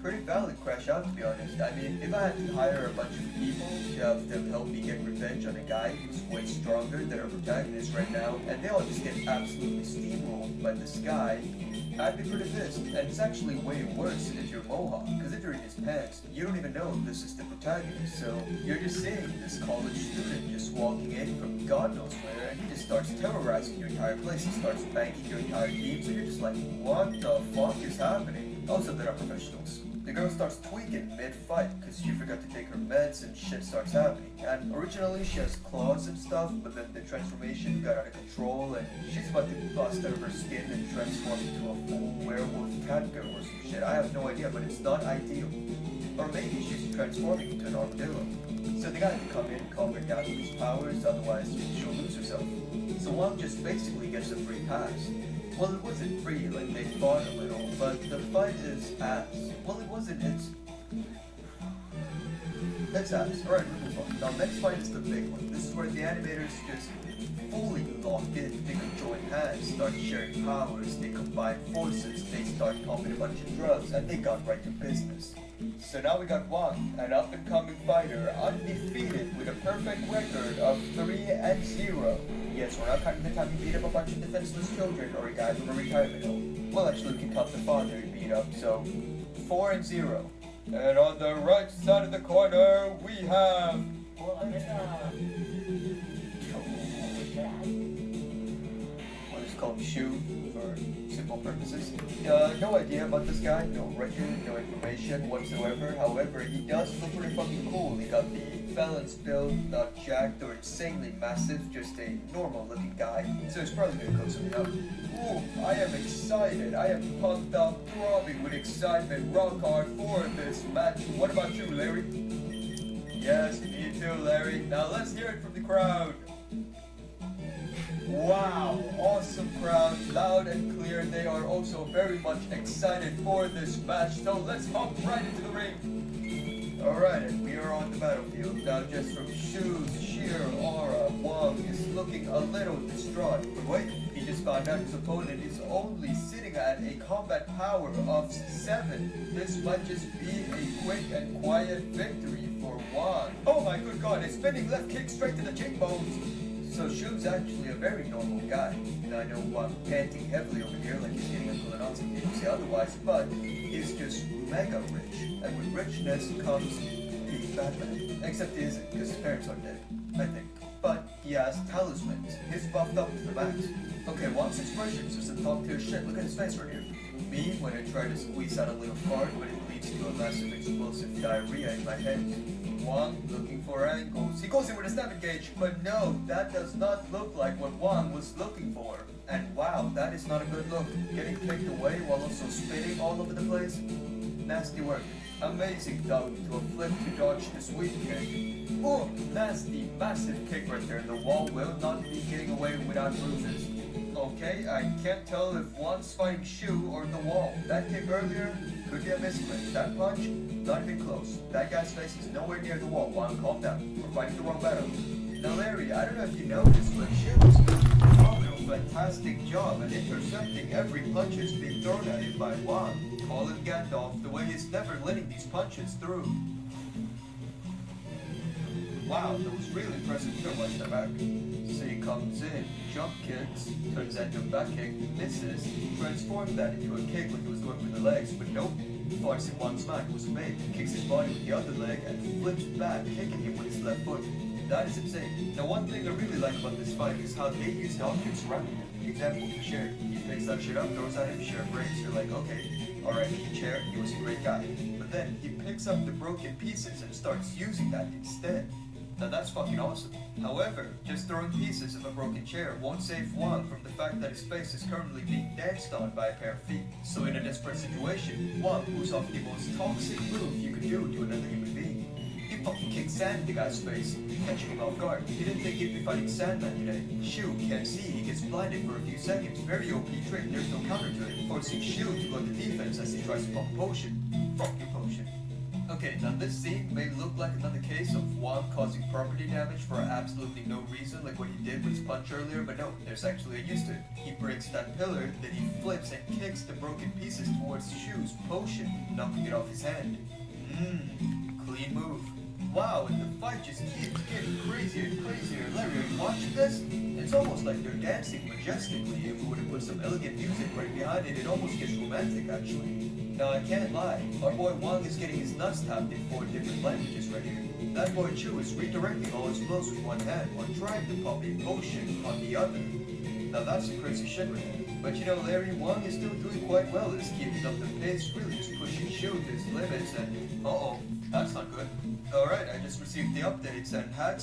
Pretty valid crash out, to be honest. I mean, if I had to hire a bunch of people to have them help me get revenge on a guy who's way stronger than our protagonist right now, and they all just get absolutely steamrolled by this guy, I'd be pretty pissed. And it's actually way worse if you're Mohawk, because if you're in his pants, you don't even know this is the protagonist, so you're just seeing this college student just walking in from God knows where, and he just starts terrorizing your entire place. He starts banking your entire team, so you're just like, what the fuck is happening? Also, there are professionals. The girl starts tweaking mid-fight because she forgot to take her meds and shit starts happening. And originally she has claws and stuff, but then the transformation got out of control and she's about to bust out of her skin and transform into a full werewolf cat girl or some shit. I have no idea, but it's not ideal. Or maybe she's transforming into an armadillo. So they gotta come in, calm her down with his powers, otherwise she'll lose herself. So Wong just basically gets a free pass. Well, it wasn't free, like they fought a little, but the fight is ass. Well, it wasn't, it's ass. Alright, we'll move on. Now, next fight is the big one. This is where the animators just fully locked in. They could join hands, start sharing powers, they combine forces, they start pumping a bunch of drugs, and they got right to business. So now we got Wong, an up-and-coming fighter, undefeated with a perfect record of 3-0. Yes, we're not counting the time he beat up a bunch of defenseless children or a guy from a retirement home. Well, actually, we can count the father he beat up, so 4-0. And on the right side of the corner, we have... What is called Shu, for simple purposes. No idea about this guy, no record, no information whatsoever. However, he does look pretty fucking cool. He got the felon's build, not jacked or insanely massive, just a normal looking guy. So he's probably gonna cook something up. Ooh, I am excited. I am pumped up, throbbing with excitement, rock hard for this match. What about you, Larry? Yes, me too, Larry. Now let's hear it from the crowd. Wow, awesome crowd, loud and clear. They are also very much excited for this match, so let's hop right into the ring. Alright, and we are on the battlefield. Now just from Shu's sheer aura, Wong is looking a little distraught. But wait, he just found out his opponent is only sitting at a combat power of 7. This might just be a quick and quiet victory for Wong. Oh my good god, a spinning left kick straight to the cheekbones. So Shu's actually a very normal guy. And I know I'm panting heavily over here like he's getting a colonoscopy, didn't say otherwise, but he's just mega rich. And with richness comes being Batman. Except he isn't, because his parents are dead, I think. But he has talismans. He's buffed up to the max. Okay, Wong's expressions are some top tier shit. Look at his face right here. Me, when I try to squeeze out a little fart, but it leads to a massive explosive diarrhea in my hands. Wong looking for angles. He goes in with a stabbing gauge, but no, that does not look like what Wong was looking for. And wow, that is not a good look. Getting kicked away while also spitting all over the place. Nasty work. Amazing though to a flip to dodge the sweep kick. Ooh, nasty, massive kick right there. The wall will not be getting away without bruises. Okay, I can't tell if Wong's fighting Shu or the wall. That kick earlier could be a misclick. That punch, not even close. That guy's face is nowhere near the wall. Wong, calm down. We're fighting the wrong battle. Now Larry, I don't know if you noticed, but Shu's doing a fantastic job at intercepting every punches being thrown at him by Wong. Call him Gandalf, the way he's never letting these punches through. Wow, that was really impressive. You don't watch that back. So he comes in, jump kicks, turns that into a back kick, misses, transformed that into a kick when he was going for the legs, but nope. Farts in Wong's mind was made, kicks his body with the other leg, and flips back, kicking him with his left foot. That is insane. Now one thing I really like about this fight is how they use the objects surrounding him. Example, the chair. He picks that shit up, throws at him, chair breaks. You're like, okay, alright, the chair, he was a great guy. But then he picks up the broken pieces and starts using that instead. Now that's fucking awesome. However, just throwing pieces of a broken chair won't save Wang from the fact that his face is currently being danced on by a pair of feet. So in a desperate situation, Wang moves off the most toxic move you could do to another human being. He fucking kicked sand in the guy's face, catching him off guard. He didn't think he'd be fighting Sandman today. Shu can't see, he gets blinded for a few seconds. Very OP trick, there's no counter to it, forcing Shu to go to defense as he tries to pop a potion. Fuck your potion. Okay, now this scene may look like another case of Wang causing property damage for absolutely no reason, like what he did with his punch earlier, but no, there's actually a use to it. He breaks that pillar, then he flips and kicks the broken pieces towards Shu's potion, knocking it off his hand. Clean move. Wow, and the fight just keeps getting crazier and crazier. Larry, are you watching this? It's almost like they're dancing majestically. If we were to put some elegant music right behind it, it almost gets romantic, actually. Now, I can't lie. Our boy Wang is getting his nuts tapped in 4 different languages right here. That boy Chu is redirecting all his blows with one hand while trying to pop a potion on the other. Now, that's some crazy shit right there. But you know, Larry, Wang is still doing quite well. He's keeping up the pace, really just pushing Chu to his limits, and uh-oh, that's not good. Alright, I just received the updates and had